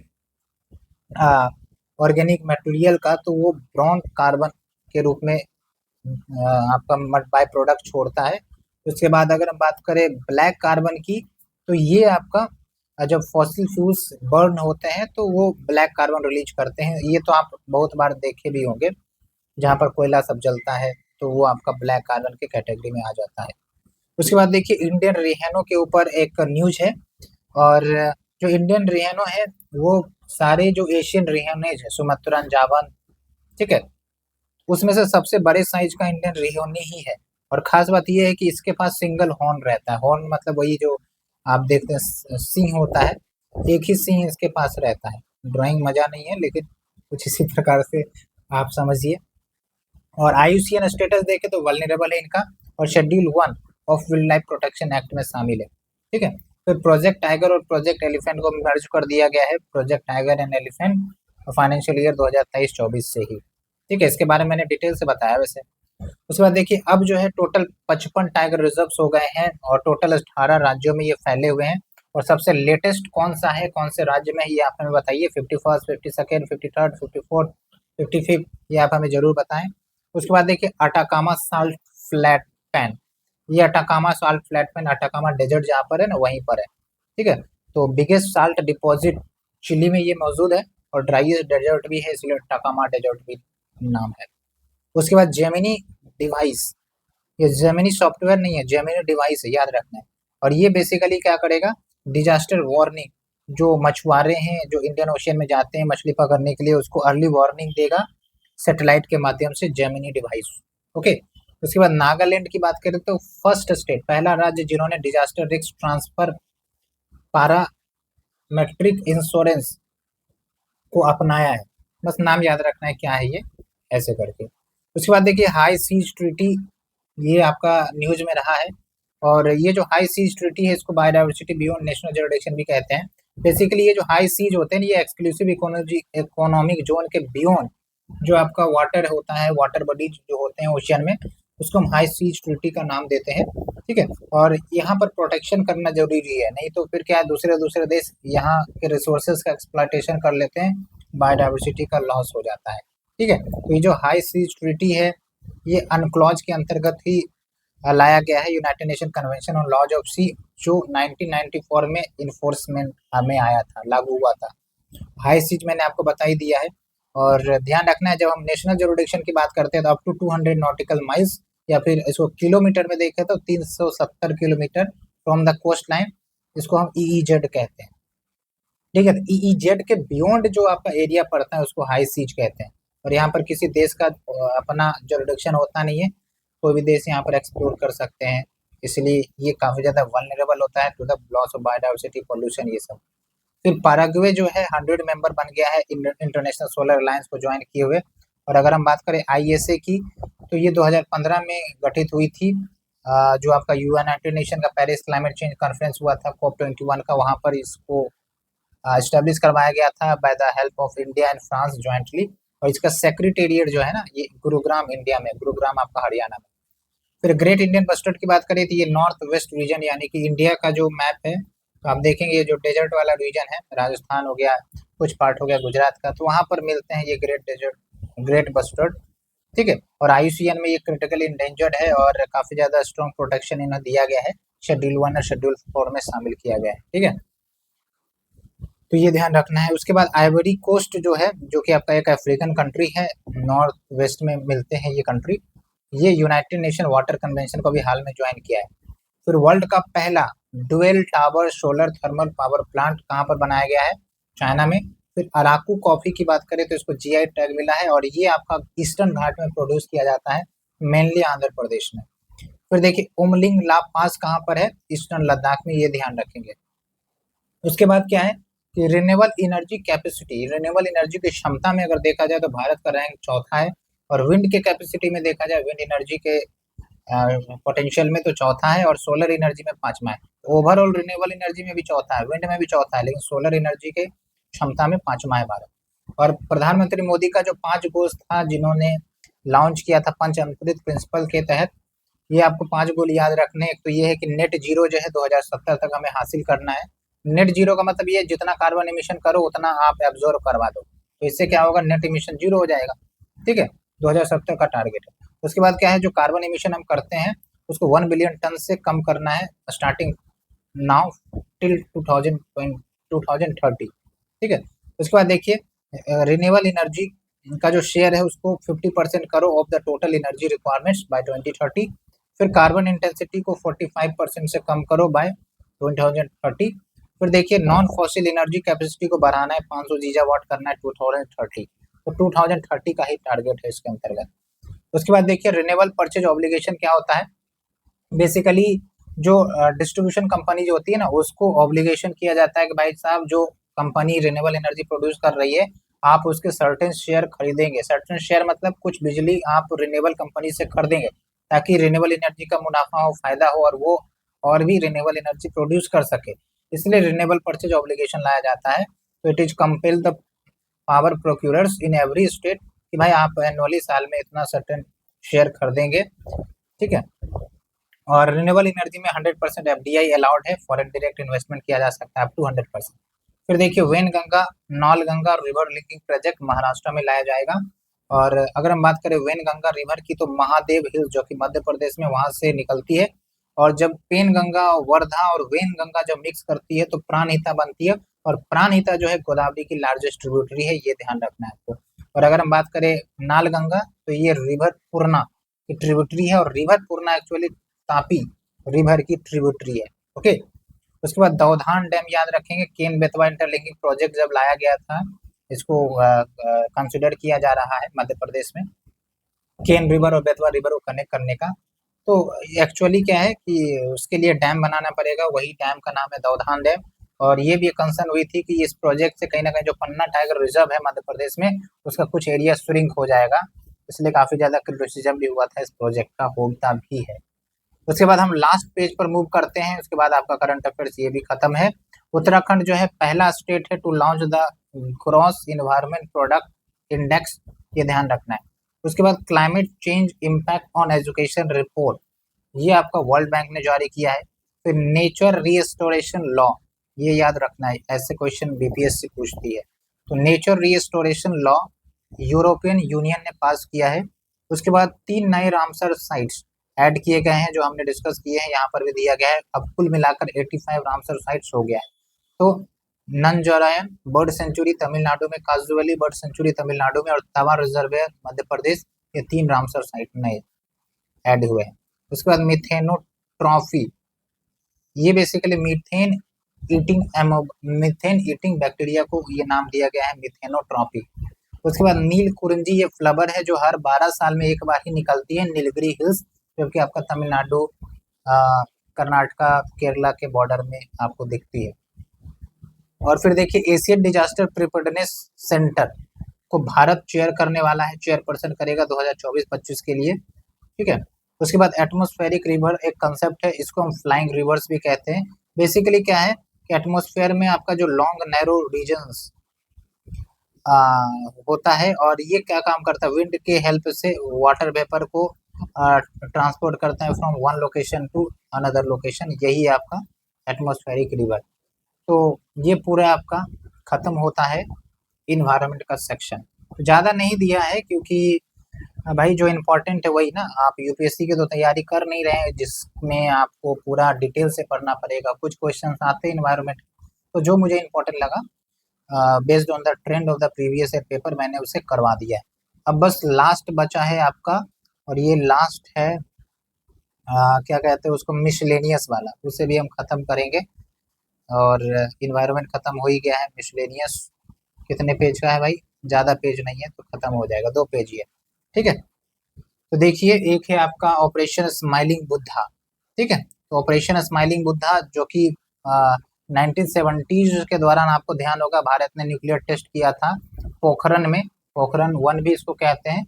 ऑर्गेनिक मटेरियल का, तो वो ब्राउन कार्बन के रूप में आपका बाय प्रोडक्ट छोड़ता है। उसके बाद अगर हम बात करें ब्लैक कार्बन की, तो ये आपका जब फॉसिल फ्यूल्स बर्न होते हैं तो वो ब्लैक कार्बन रिलीज करते हैं। ये तो आप बहुत बार देखे भी होंगे, जहाँ पर कोयला सब जलता है, तो वो आपका ब्लैक कार्बन के कैटेगरी में आ जाता है। उसके बाद देखिए इंडियन रिहेनो के ऊपर एक न्यूज है, और जो इंडियन रिहेनो है वो सारे जो एशियन रिहेनेज है, सुमत्रन, जावन, ठीक है, उसमें से सबसे बड़े साइज का इंडियन रिहोनी ही है। और खास बात यह है कि इसके पास सिंगल हॉर्न रहता है, हॉर्न मतलब वही जो आप देखते हैं सिंह होता है, एक ही सिंह इसके पास रहता है। ड्राइंग मजा नहीं है, लेकिन कुछ इसी प्रकार से आप समझिए। और आईयूसीएन स्टेटस देखे तो वल्नरेबल है इनका, और schedule 1 of wild life protection act में शामिल है। ठीक है, फिर प्रोजेक्ट टाइगर और प्रोजेक्ट एलिफेंट को मर्ज कर दिया गया है, project tiger and elephant, financial year 2023-24 से ही। ठीक है, इसके बारे में मैंने डिटेल से बताया वैसे। उसके बाद देखिए अब जो है टोटल 55 टाइगर रिजर्व्स हो गए हैं, और टोटल 18 राज्यों में ये फैले हुए हैं। और सबसे लेटेस्ट कौन सा है, कौन से राज्य में, ये आप हमें बताइए। 51st, 52nd, 53rd, 54th, 55th, ये आप हमें जरूर बताएं। उसके बाद देखिए अटाकामा साल्ट फ्लैट पैन, ये Atacama salt flat pan, Atacama desert जहाँ पर है ना, वहीं पर है। ठीक है, तो बिगेस्ट साल्ट डिपॉजिट चिली में ये मौजूद है, और ड्राइएस्ट डेजर्ट भी है, इसलिए अटाकामा डेजर्ट भी नाम है। उसके बाद जेमिनी डिवाइस, ये जेमिनी सॉफ्टवेयर नहीं है, जेमिनी डिवाइस है, याद रखना है। और ये बेसिकली क्या करेगा, डिजास्टर वार्निंग, जो मछुआरे हैं जो इंडियन ओशियन में जाते हैं मछली पकड़ने के लिए, उसको अर्ली वार्निंग देगा सैटेलाइट के माध्यम से, जेमिनी डिवाइस। ओके, उसके बाद नागालैंड की बात करें तो फर्स्ट स्टेट, पहला राज्य जिन्होंने disaster risk transfer parametric insurance को अपनाया है। बस नाम याद रखना है क्या है ये, ऐसे करके। उसके बाद देखिए हाई सीज ट्रीटी, ये आपका न्यूज में रहा है। और ये जो हाई सीज ट्रीटी है, इसको बायोडाइवर्सिटी बियॉन्ड नेशनल जुरिडिक्शन भी कहते हैं। बेसिकली ये जो हाई सीज होते हैं, ये एक्सक्लूसिव इकोनॉमिक जोन के बियॉन्ड जो आपका वाटर होता है, वाटर बॉडीज जो होते हैं ओशियन में, उसको हम हाई सीज ट्रीटी का नाम देते हैं। ठीक है, और यहाँ पर प्रोटेक्शन करना जरूरी है, नहीं तो फिर क्या है, दूसरे दूसरे देश यहाँ के रिसोर्सेज का एक्सप्लॉयटेशन कर लेते हैं, बायोडाइवर्सिटी का लॉस हो जाता है। ठीक है, तो ये जो हाई सीज ट्रीटी है, ये अनक्लॉज के अंतर्गत ही लाया गया है, United Nation convention on laws of sea, जो 1994 में इन्फोर्समेंट में आया था, लागू हुआ था। हाई सीज मैंने आपको बता ही दिया है। और ध्यान रखना है, जब हम नेशनल जुरिडिक्शन की बात करते हैं तो अप टू 200 नॉटिकल माइल्स, या फिर इसको किलोमीटर में देखें तो 370 kilometre from the coast line, इसको हम ईईजेड कहते हैं। ठीक है, ईईजेड के बियॉन्ड जो आपका एरिया पड़ता है उसको हाई सीज कहते हैं। और यहाँ पर किसी देश का अपना जुरिडिक्शन होता नहीं है, कोई भी देश यहाँ पर एक्सप्लोर कर सकते हैं, इसलिए ये काफी ज्यादा वल्नरेबल होता है to the loss of biodiversity, pollution, ये सब। फिर पैराग्वे जो है 100 मेंबर बन गया है इंटरनेशनल सोलर अलायंस को ज्वाइन किए हुए। और अगर हम बात करें आईएसए की, तो ये 2015 में गठित हुई थी। जो आपका यूनाइटेड नेशन का पेरिस क्लाइमेट चेंज कॉन्फ्रेंस हुआ था COP21 का, वहां पर इसको एस्टेब्लिश करवाया गया था by the help of India and France jointly. और इसका सेक्रेटेरिएट जो है ना, ये गुरुग्राम इंडिया में, गुरुग्राम आपका हरियाणा में। फिर ग्रेट इंडियन बस्टर्ड की बात करें तो ये नॉर्थ वेस्ट रीजन, यानी कि इंडिया का जो मैप है, तो आप देखेंगे ये जो डेजर्ट वाला रीजन है, राजस्थान हो गया, कुछ पार्ट हो गया गुजरात का, तो वहां पर मिलते हैं ये ग्रेट डेजर्ट, ग्रेट बस्टर्ड। ठीक है, और आईयूसीएन में ये क्रिटिकली इंडेंजर्ड है और काफी ज्यादा स्ट्रॉन्ग प्रोटेक्शन इन्हें दिया गया है, शेड्यूल 1 और शेड्यूल 4 में शामिल किया गया है। ठीक है, तो ये ध्यान रखना है। उसके बाद आइवरी कोस्ट जो है, जो कि आपका एक अफ्रीकन कंट्री है, नॉर्थ वेस्ट में मिलते हैं ये कंट्री, ये यूनाइटेड नेशन वाटर कन्वेंशन को भी हाल में ज्वाइन किया है। फिर वर्ल्ड का पहला dual tower solar thermal power plant कहाँ पर बनाया गया है? चाइना में। फिर अराकू कॉफी की बात करें तो इसको जीआई टैग मिला है, और ये आपका ईस्टर्न घाट में प्रोड्यूस किया जाता है, मेनली आंध्र प्रदेश में। फिर देखिए उमलिंग ला पास कहाँ पर है? ईस्टर्न लद्दाख में, ये ध्यान रखेंगे। उसके बाद क्या है कि renewable energy capacity, renewable energy की क्षमता में अगर देखा जाए तो भारत का रैंक चौथा है, और विंड के कैपेसिटी में देखा जाए, विंड एनर्जी के पोटेंशियल में तो चौथा है, और सोलर एनर्जी में पांचवा है। ओवरऑल रिन्यूएबल एनर्जी में भी चौथा है, विंड में भी चौथा है, लेकिन सोलर एनर्जी के क्षमता में पांचवा है भारत। और प्रधानमंत्री मोदी का जो 5 गोल्स था जिन्होंने लॉन्च किया था पंच अंतरित प्रिंसिपल के तहत, ये आपको 5 गोल याद रखने। एक तो ये है कि नेट जीरो जो है 2070 तक हमें हासिल करना है। नेट जीरो का मतलब ये जितना कार्बन इमिशन करो उतना आप एब्जॉर्ब करवा दो, तो इससे क्या होगा, नेट इमिशन जीरो हो जाएगा। ठीक है, 2070 का टारगेट है। उसके बाद क्या है, जो कार्बन इमिशन हम करते हैं उसको 1 बिलियन टन से कम करना है, स्टार्टिंग नाउ टिल 2030। ठीक है, उसके बाद देखिए रिन्यूएबल एनर्जी का जो शेयर है उसको 50% करो of the total energy requirements by 2030। फिर कार्बन इंटेंसिटी को 45% से कम करो बाय 2030। फिर देखिए नॉन फॉसिल एनर्जी कैपेसिटी को बढ़ाना है, 500 गीगावाट करना है 2030, तो 2030 का ही टारगेट है इसके अंतर्गत। उसके बाद देखिए रिन्यूएबल परचेज ऑब्लिगेशन क्या होता है? बेसिकली जो डिस्ट्रीब्यूशन कंपनी जो होती है ना, उसको ऑब्लिगेशन किया जाता है कि भाई साहब जो कंपनी रिन्यूएबल एनर्जी प्रोड्यूस कर रही है, आप उसके सर्टेन शेयर खरीदेंगे। सर्टेन शेयर मतलब कुछ बिजली आप रिन्यूएबल कंपनी से खरीदेंगे, ताकि रिन्यूएबल एनर्जी का मुनाफा हो, फायदा हो, और वो और भी रिन्यूएबल एनर्जी प्रोड्यूस कर सके, इसलिए रिन्यूएबल परचेज ऑब्लिगेशन लाया जाता है। तो it is compel the power procurers in every state कि भाई आप एनुअली साल में इतना सर्टेन शेयर खरीदेंगे। ठीक है, और रिन्यूएबल एनर्जी में 100% एफडीआई अलाउड है, फॉरेन डायरेक्ट इन्वेस्टमेंट किया जा सकता है अप टू 100%। फिर देखिए when Ganga knoll Ganga river linking project Maharashtra में लाया जाएगा। और अगर हम बात करें वेन गंगा रिवर की, तो महादेव हिल्स जो कि मध्य प्रदेश में, वहां से निकलती है, और जब पेन गंगा, वर्धा और वेन गंगा जब मिक्स करती है तो प्राणहिता बनती है, और प्राणहिता जो है गोदावरी की लार्जेस्ट ट्रिब्यूटरी है, ये ध्यान रखना है आपको। और अगर हम बात करें नाल गंगा, तो ये रिवर पूर्णा की ट्रिब्यूटरी है, और रिवर पूर्णा एक्चुअली तापी रिवर की ट्रिब्यूटरी है। ओके, उसके बाद दौधान डैम याद रखेंगे, केन बेतवा इंटरलिंकिंग प्रोजेक्ट जब लाया गया था, इसको कंसिडर किया जा रहा है मध्य प्रदेश में, केन रिवर और बेतवा रिवर को कनेक्ट करने का। तो एक्चुअली क्या है कि उसके लिए डैम बनाना पड़ेगा, वही डैम का नाम है दौधान डैम। और ये भी कंसर्न हुई थी कि इस प्रोजेक्ट से कहीं ना कहीं जो पन्ना टाइगर रिजर्व है मध्य प्रदेश में, उसका कुछ एरिया श्रिंक हो जाएगा, इसलिए काफी ज्यादा क्रिटिसिज्म भी हुआ था इस प्रोजेक्ट का, होता भी है। उसके बाद हम लास्ट पेज पर मूव करते हैं, उसके बाद आपका करंट अफेयर्स ये भी खत्म है। उत्तराखंड जो है पहला स्टेट है to launch the gross environment product index, ये ध्यान रखना है। उसके बाद climate change impact on education report, ये आपका वर्ल्ड बैंक ने जारी किया है। फिर नेचर रिस्टोरेशन लॉ, ये याद रखना है, ऐसे क्वेश्चन बीपीएससी पूछती है। तो nature restoration law European union ने पास किया है। उसके बाद 3 नए रामसर साइट्स ऐड किए गए हैं, जो हमने डिस्कस किए हैं, यहाँ पर भी दिया गया है। अब कुल मिलाकर 85 रामसर साइट्स हो गया है। तो नंजोरायन बर्ड सेंचुरी तमिलनाडु में, काजुवेली बर्ड सेंचुरी तमिलनाडु में और तवा रिजर्वेयर मध्य प्रदेश, ये 3 रामसर साइट नए ऐड हुए हैं। उसके बाद मिथेनोट्रॉफी, ये बेसिकली मीथेन ईटिंग बैक्टीरिया को ये नाम दिया गया है मिथेनोट्रॉफी। उसके बाद नील कुरिंजी, ये फ्लावर है जो हर 12 साल में एक बार ही निकलती है, नीलगिरी हिल्स, जो कि आपका तमिलनाडु, कर्नाटका, केरला के बॉर्डर में आपको दिखती है। और फिर देखिए एशियन डिजास्टर प्रिपेयर्डनेस सेंटर को भारत चेयर करने वाला है, चेयरपर्सन करेगा 2024-25 के लिए, ठीक है। उसके बाद एटमॉस्फेरिक रिवर एक कंसेप्ट है, इसको हम फ्लाइंग रिवर्स भी कहते हैं। बेसिकली क्या है कि एटमॉस्फेयर में आपका जो लॉन्ग नैरो रीजन्स होता है, और ये क्या काम करता है, विंड के हेल्प से वाटर वेपर को ट्रांसपोर्ट करता है from one location to another location, यही है आपका एटमॉस्फेरिक रिवर। तो ये पूरा आपका खत्म होता है इन्वायरमेंट का सेक्शन। ज़्यादा नहीं दिया है क्योंकि भाई जो इम्पोर्टेंट है वही ना, आप यूपीएससी की तो तैयारी कर नहीं रहे हैं जिसमें आपको पूरा डिटेल से पढ़ना पड़ेगा। कुछ क्वेश्चन आते हैं इन्वायरमेंट, तो जो मुझे इम्पोर्टेंट लगा based on the trend of the previous year paper मैंने उसे करवा दिया है। अब बस लास्ट बचा है आपका, और ये लास्ट है क्या कहते हैं उसको, मिसलेनियस वाला, उसे भी हम खत्म करेंगे। और इन्वायरमेंट खत्म हो ही गया है। मिसलेनियस कितने पेज का है भाई, ज़्यादा पेज नहीं है तो खत्म हो जाएगा, 2 पेज ही है, ठीक है। तो देखिए एक है आपका ऑपरेशन स्माइलिंग बुद्धा, ठीक है। तो ऑपरेशन स्माइलिंग बुद्धा जो कि 1970s के दौरान, आपको ध्यान होगा भारत ने न्यूक्लियर टेस्ट किया था पोखरण में, पोखरण 1 भी इसको कहते हैं।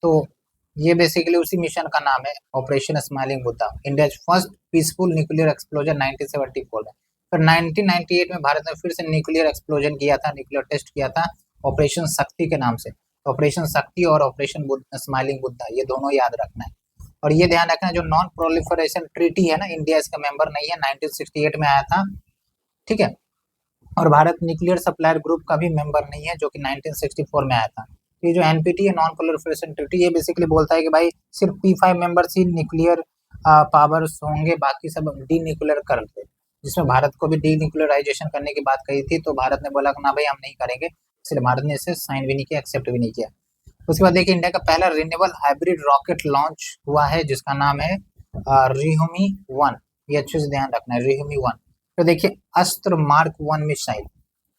तो ये बेसिकली उसी मिशन का नाम है operation smiling Buddha. India first peaceful nuclear explosion 1974 में। फिर 1998 में भारत ने फिर से न्यूक्लियर एक्सप्लोजन किया था, न्यूक्लियर टेस्ट किया था ऑपरेशन शक्ति के नाम से। ऑपरेशन शक्ति और ऑपरेशन स्माइलिंग बुद्धा, ये दोनों याद रखना है। और ये ध्यान रखना है जो नॉन प्रोलिफरेशन ट्रीटी है ना, इंडिया इसका मेंबर नहीं है, 1968 में आया था, ठीक है। और भारत न्यूक्लियर सप्लायर ग्रुप का भी मेंबर नहीं है जो कि 1964 में आया था। ये जो एनपीटी है, नॉन प्रोलिफरेशन ट्रीटी, ये बेसिकली बोलता है कि भाई सिर्फ P5 मेंबर्स ही न्यूक्लियर पावर्स होंगे, बाकी सब डी न्यूक्लियर कर दे, जिसमें भारत को भी डी न्यूक्लियराइजेशन करने की बात कही थी। तो भारत ने बोला ना भाई हम नहीं करेंगे, इसलिए भारत ने इसे साइन भी नहीं किया, एक्सेप्ट भी नहीं किया। उसके बाद देखिए इंडिया का पहला रिन्यूएबल हाइब्रिड रॉकेट लॉन्च हुआ है जिसका नाम है रिहुमी 1, ये अच्छे से ध्यान रखना है, रिहुमी 1। तो देखिए अस्त्र मार्क 1 मिसाइल,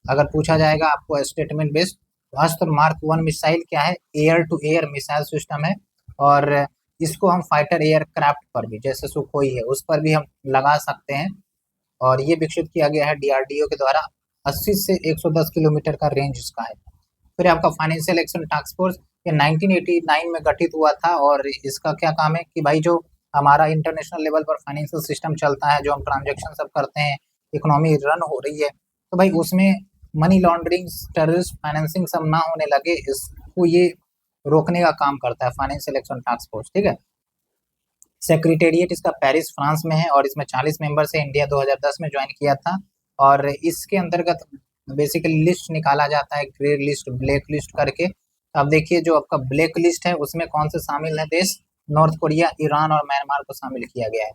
अगर पूछा जाएगा आपको स्टेटमेंट बेस्ड, तो अस्त्र मार्क 1 मिसाइल क्या है, air to air missile system है। और इसको हम फाइटर एयरक्राफ्ट पर भी, जैसे सुखोई है उस पर भी हम लगा सकते हैं। और ये विकसित किया गया है डीआरडीओ के द्वारा, 80 से 110 किलोमीटर का रेंज इसका है। फिर आपका फाइनेंशियल एक्शन टास्क फोर्स, ये 1989 में गठित हुआ था, और इसका क्या काम है कि भाई जो हमारा इंटरनेशनल लेवल पर फाइनेंशियल सिस्टम चलता है, जो हम ट्रांजेक्शन सब करते हैं, इकोनॉमी रन हो रही है, तो भाई उसमें मनी लॉन्ड्रिंग, टेररिस्ट फाइनेंसिंग सब ना होने लगे, इसको ये रोकने का काम करता है फाइनेंशियल एक्शन टास्क फोर्स, ठीक है। सेक्रेटेरिएट इसका पेरिस फ्रांस में है, और इसमें 40 मेंबर से इंडिया 2010 में ज्वाइन किया था। और इसके अंतर्गत बेसिकली लिस्ट निकाला जाता है, ग्रे लिस्ट, ब्लैक लिस्ट करके। अब देखिए जो आपका ब्लैक लिस्ट है उसमें कौन से शामिल है देश, नॉर्थ कोरिया, ईरान और म्यांमार को शामिल किया गया है।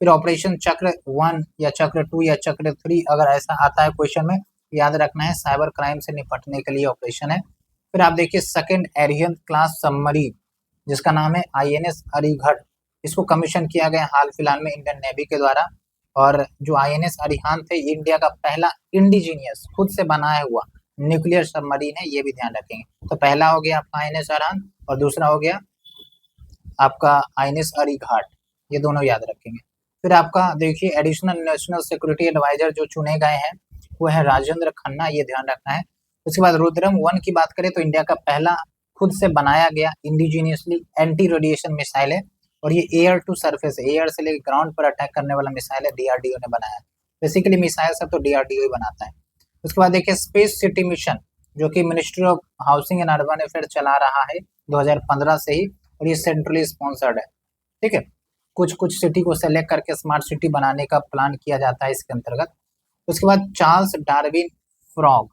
फिर ऑपरेशन चक्र 1 या चक्र 2 या चक्र 3 अगर ऐसा आता है क्वेश्चन में, याद रखना है साइबर क्राइम से निपटने के लिए ऑपरेशन है। फिर आप देखिए सेकेंड एरियन क्लास सबमरीन जिसका नाम है INS अरिहंत, इसको कमीशन किया गया हाल फिलहाल में इंडियन नेवी के द्वारा। और जो INS अरिहंत है, इंडिया का पहला इंडिजीनियस खुद से बनाया हुआ न्यूक्लियर सबमरीन है, ये भी ध्यान रखेंगे। तो पहला हो गया आपका INS अरिहंत, और दूसरा हो गया आपका INS अरिहंत, ये दोनों याद रखेंगे। फिर आपका देखिए एडिशनल नेशनल सिक्योरिटी एडवाइजर जो चुने गए हैं वो है राजेंद्र खन्ना, ये ध्यान रखना है। उसके बाद रुद्रम 1 की बात करें तो इंडिया का पहला खुद से बनाया गया इंडिजीनियसली एंटी रेडिएशन मिसाइल है, और ये एयर टू सरफेस, एयर से लेकर ग्राउंड पर अटैक करने वाला मिसाइल है, डीआरडीओ ने बनाया है। बेसिकली मिसाइल सब तो डीआरडीओ ही बनाता है। उसके बाद देखिए स्पेस सिटी मिशन जो कि ministry of housing and urban affair चला रहा है 2015 से ही, और ये सेंट्रली स्पॉन्सर्ड है, ठीक है। कुछ कुछ सिटी को सेलेक्ट करके स्मार्ट सिटी बनाने का प्लान किया जाता है इसके अंतर्गत। उसके बाद चार्ल्स डार्विन फ्रॉग,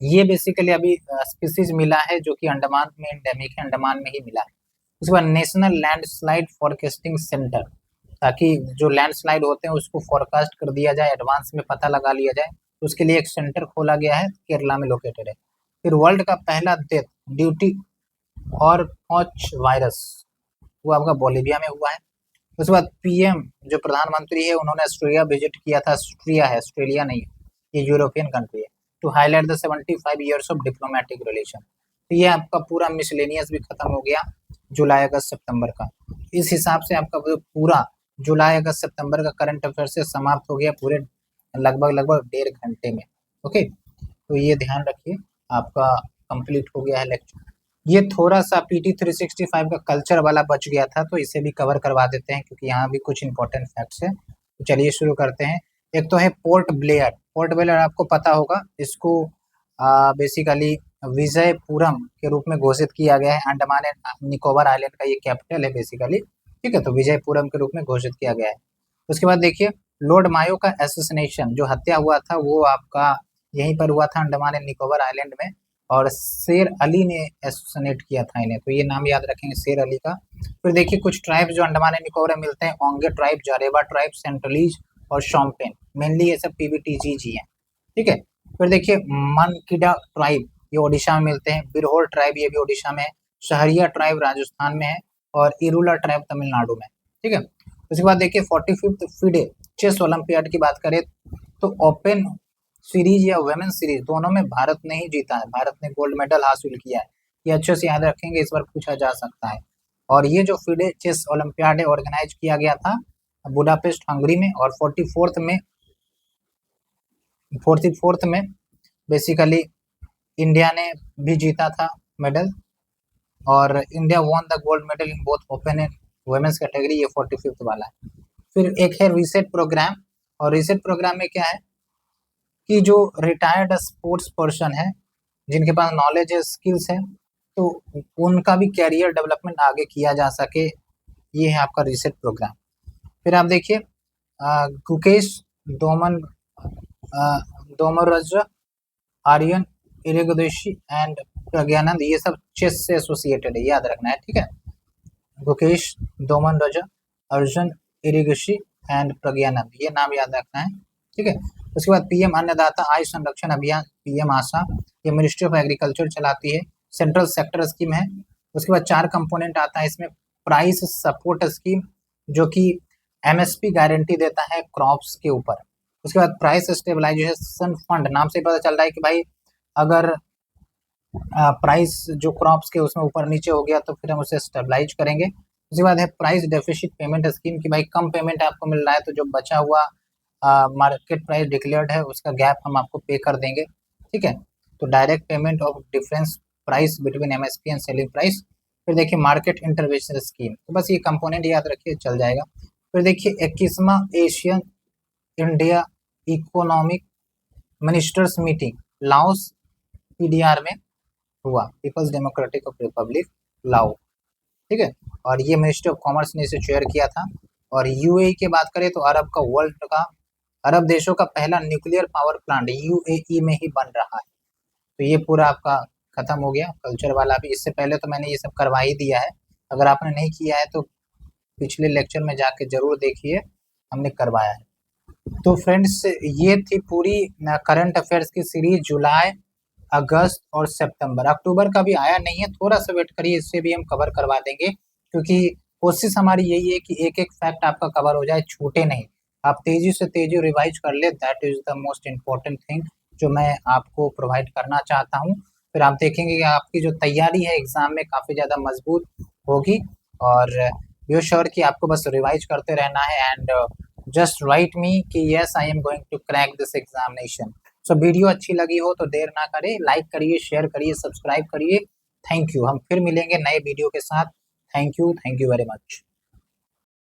ये बेसिकली अभी स्पीसीज मिला है जो कि अंडमान में एंडेमिक है, अंडमान में ही मिला है। उसके बाद नेशनल लैंडस्लाइड फोरकास्टिंग सेंटर, ताकि जो लैंडस्लाइड होते हैं उसको फोरकास्ट कर दिया जाए, एडवांस में पता लगा लिया जाए, तो उसके लिए एक सेंटर खोला गया है, केरला में लोकेटेड है। फिर वर्ल्ड का पहला डेथ ड्यूटी और पॉच वायरस वो आपका बोलिविया में हुआ है। उसके बाद पीएम जो प्रधानमंत्री है उन्होंने ऑस्ट्रेलिया विजिट किया था। ऑस्ट्रिया है, ऑस्ट्रेलिया नहीं है, ये यूरोपियन कंट्री है। To highlight the 75 years of diplomatic relation. तो ये आपका पूरा मिसलेनियस भी खत्म हो गया जुलाई अगस्त सितंबर का। इस हिसाब से आपका पूरा जुलाई अगस्त सितंबर का करंट अफेयर से समाप्त हो गया पूरे लगभग 1.5 घंटे में। ओके, तो ये ध्यान रखिए, आपका कंप्लीट हो गया है लेक्चर। ये थोड़ा सा PT 365 का कल्चर वाला बच गया था, तो इसे भी कवर करवा देते हैं क्योंकि यहाँ भी कुछ इंपॉर्टेंट फैक्ट्स है। तो चलिए शुरू करते हैं। एक तो है पोर्ट ब्लेयर। पोर्ट ब्लेयर आपको पता होगा, इसको बेसिकली विजयपुरम के रूप में घोषित किया गया है। अंडमान एंड निकोबार आइलैंड का ये कैपिटल है बेसिकली, ठीक है। तो विजयपुरम के रूप में घोषित किया गया है। उसके बाद देखिए लॉर्ड मायो का एसोसिनेशन, जो हत्या हुआ था वो आपका यहीं पर हुआ था, अंडमान एंड निकोबार आइलैंड में। और शेर अली ने एसोसिनेट किया था इन्हें, तो ये नाम याद रखेंगे शेर अली का। फिर देखिए कुछ ट्राइब जो अंडमान एंड निकोबार में मिलते हैं, ओंगे ट्राइब, जारेवा ट्राइब, सेंट्रलीज और शॉम्पेन, मेनली ये सब PBTGG हैं, ठीक है। फिर देखिए मनकिडा ट्राइब, ये ओडिशा में मिलते हैं। बिरहोर ट्राइब, ये भी ओडिशा में है। शहरिया ट्राइब राजस्थान में है। और इरुला ट्राइब तमिलनाडु में, ठीक है। उसके बाद देखिए 45th FIDE चेस ओलंपियाड की बात करें तो ओपन सीरीज या वुमेन सीरीज दोनों में भारत ने ही जीता है। भारत ने गोल्ड मेडल हासिल किया है, ये अच्छे से याद रखेंगे, इस बार पूछा जा सकता है। और ये जो FIDE चेस ओलंपियाड है ऑर्गेनाइज किया गया था बुडापेस्ट हंगरी में। और 44th में बेसिकली इंडिया ने भी जीता था मेडल, और India won the gold medal in both open and women's category, ये 45th वाला है। फिर एक है रीसेट प्रोग्राम, और रीसेट प्रोग्राम में क्या है कि जो रिटायर्ड स्पोर्ट्स पर्सन है, जिनके पास नॉलेज है, स्किल्स है, तो उनका भी कैरियर डेवलपमेंट आगे किया जा सके, ये है आपका रीसेट प्रोग्राम। फिर आप देखिए गुकेश दोमरज, आर्यन इरिगोदेशी एंड प्रज्ञानंद, ये सब चेस से एसोसिएटेड है, याद रखना है, ठीक है। गुकेश दोमन रजा, अर्जुन इरिगेशी एंड प्रज्ञानंद, ये नाम याद रखना है, ठीक है। उसके बाद PM अन्नदाता आय संरक्षण अभियान, PM आशा, ये मिनिस्ट्री ऑफ एग्रीकल्चर चलाती है, सेंट्रल सेक्टर स्कीम है। उसके बाद 4 कंपोनेंट आता है इसमें। प्राइस सपोर्ट स्कीम, जो कि MSP गारंटी देता है क्रॉप्स के ऊपर। उसके बाद प्राइस स्टेबलाइजेशन फंड, नाम से पता चल रहा है कि भाई अगर प्राइस जो क्रॉप्स के उसमें ऊपर नीचे हो गया तो फिर हम उसे स्टेबलाइज करेंगे। उसके बाद है प्राइस डेफिसिट पेमेंट स्कीम, कि भाई कम पेमेंट आपको मिल रहा है तो जो बचा हुआ मार्केट प्राइस डिक्लेयर्ड है उसका गैप हम आपको पे कर देंगे, ठीक है। तो direct payment of difference price between MSP and selling price. फिर देखिए मार्केट इंटरवेंशन स्कीम, तो बस ये कंपोनेंट याद रखिए चल जाएगा। फिर देखिए 21वां ASEAN India economic ministers meeting Laos PDR में हुआ, पीपल्स डेमोक्रेटिक ऑफ रिपब्लिक लाओ, ठीक है। और ये मिनिस्ट्री ऑफ कॉमर्स ने इसे चेयर किया था। और UAE की बात करें तो अरब देशों का पहला न्यूक्लियर पावर प्लांट UAE में ही बन रहा है। तो ये पूरा आपका खत्म हो गया कल्चर वाला भी। इससे पहले तो मैंने ये सब करवा ही दिया है, अगर आपने नहीं किया है तो पिछले लेक्चर में जाके जरूर देखिए, हमने करवाया है। तो फ्रेंड्स ये थी पूरी करंट अफेयर्स की सीरीज, जुलाई, अगस्त और सितंबर। अक्टूबर का भी आया नहीं है, थोड़ा सा वेट करिए, इससे भी हम कवर करवा देंगे, क्योंकि कोशिश हमारी यही है कि एक एक फैक्ट आपका कवर हो जाए, छूटे नहीं। आप तेजी से तेजी रिवाइज कर ले, that is the most important thing जो मैं आपको प्रोवाइड करना चाहता हूँ। फिर आप देखेंगे कि आपकी जो तैयारी है एग्जाम में काफ़ी ज़्यादा मजबूत होगी। और बी श्योर कि आपको बस रिवाइज करते रहना है, एंड जस्ट राइट मी कि yes I am going to crack this examination. So video अच्छी लगी हो तो देर ना करें, लाइक करिए, शेयर करिए, सब्सक्राइब करिए। थैंक यू, हम फिर मिलेंगे नए वीडियो के साथ। Thank you very much.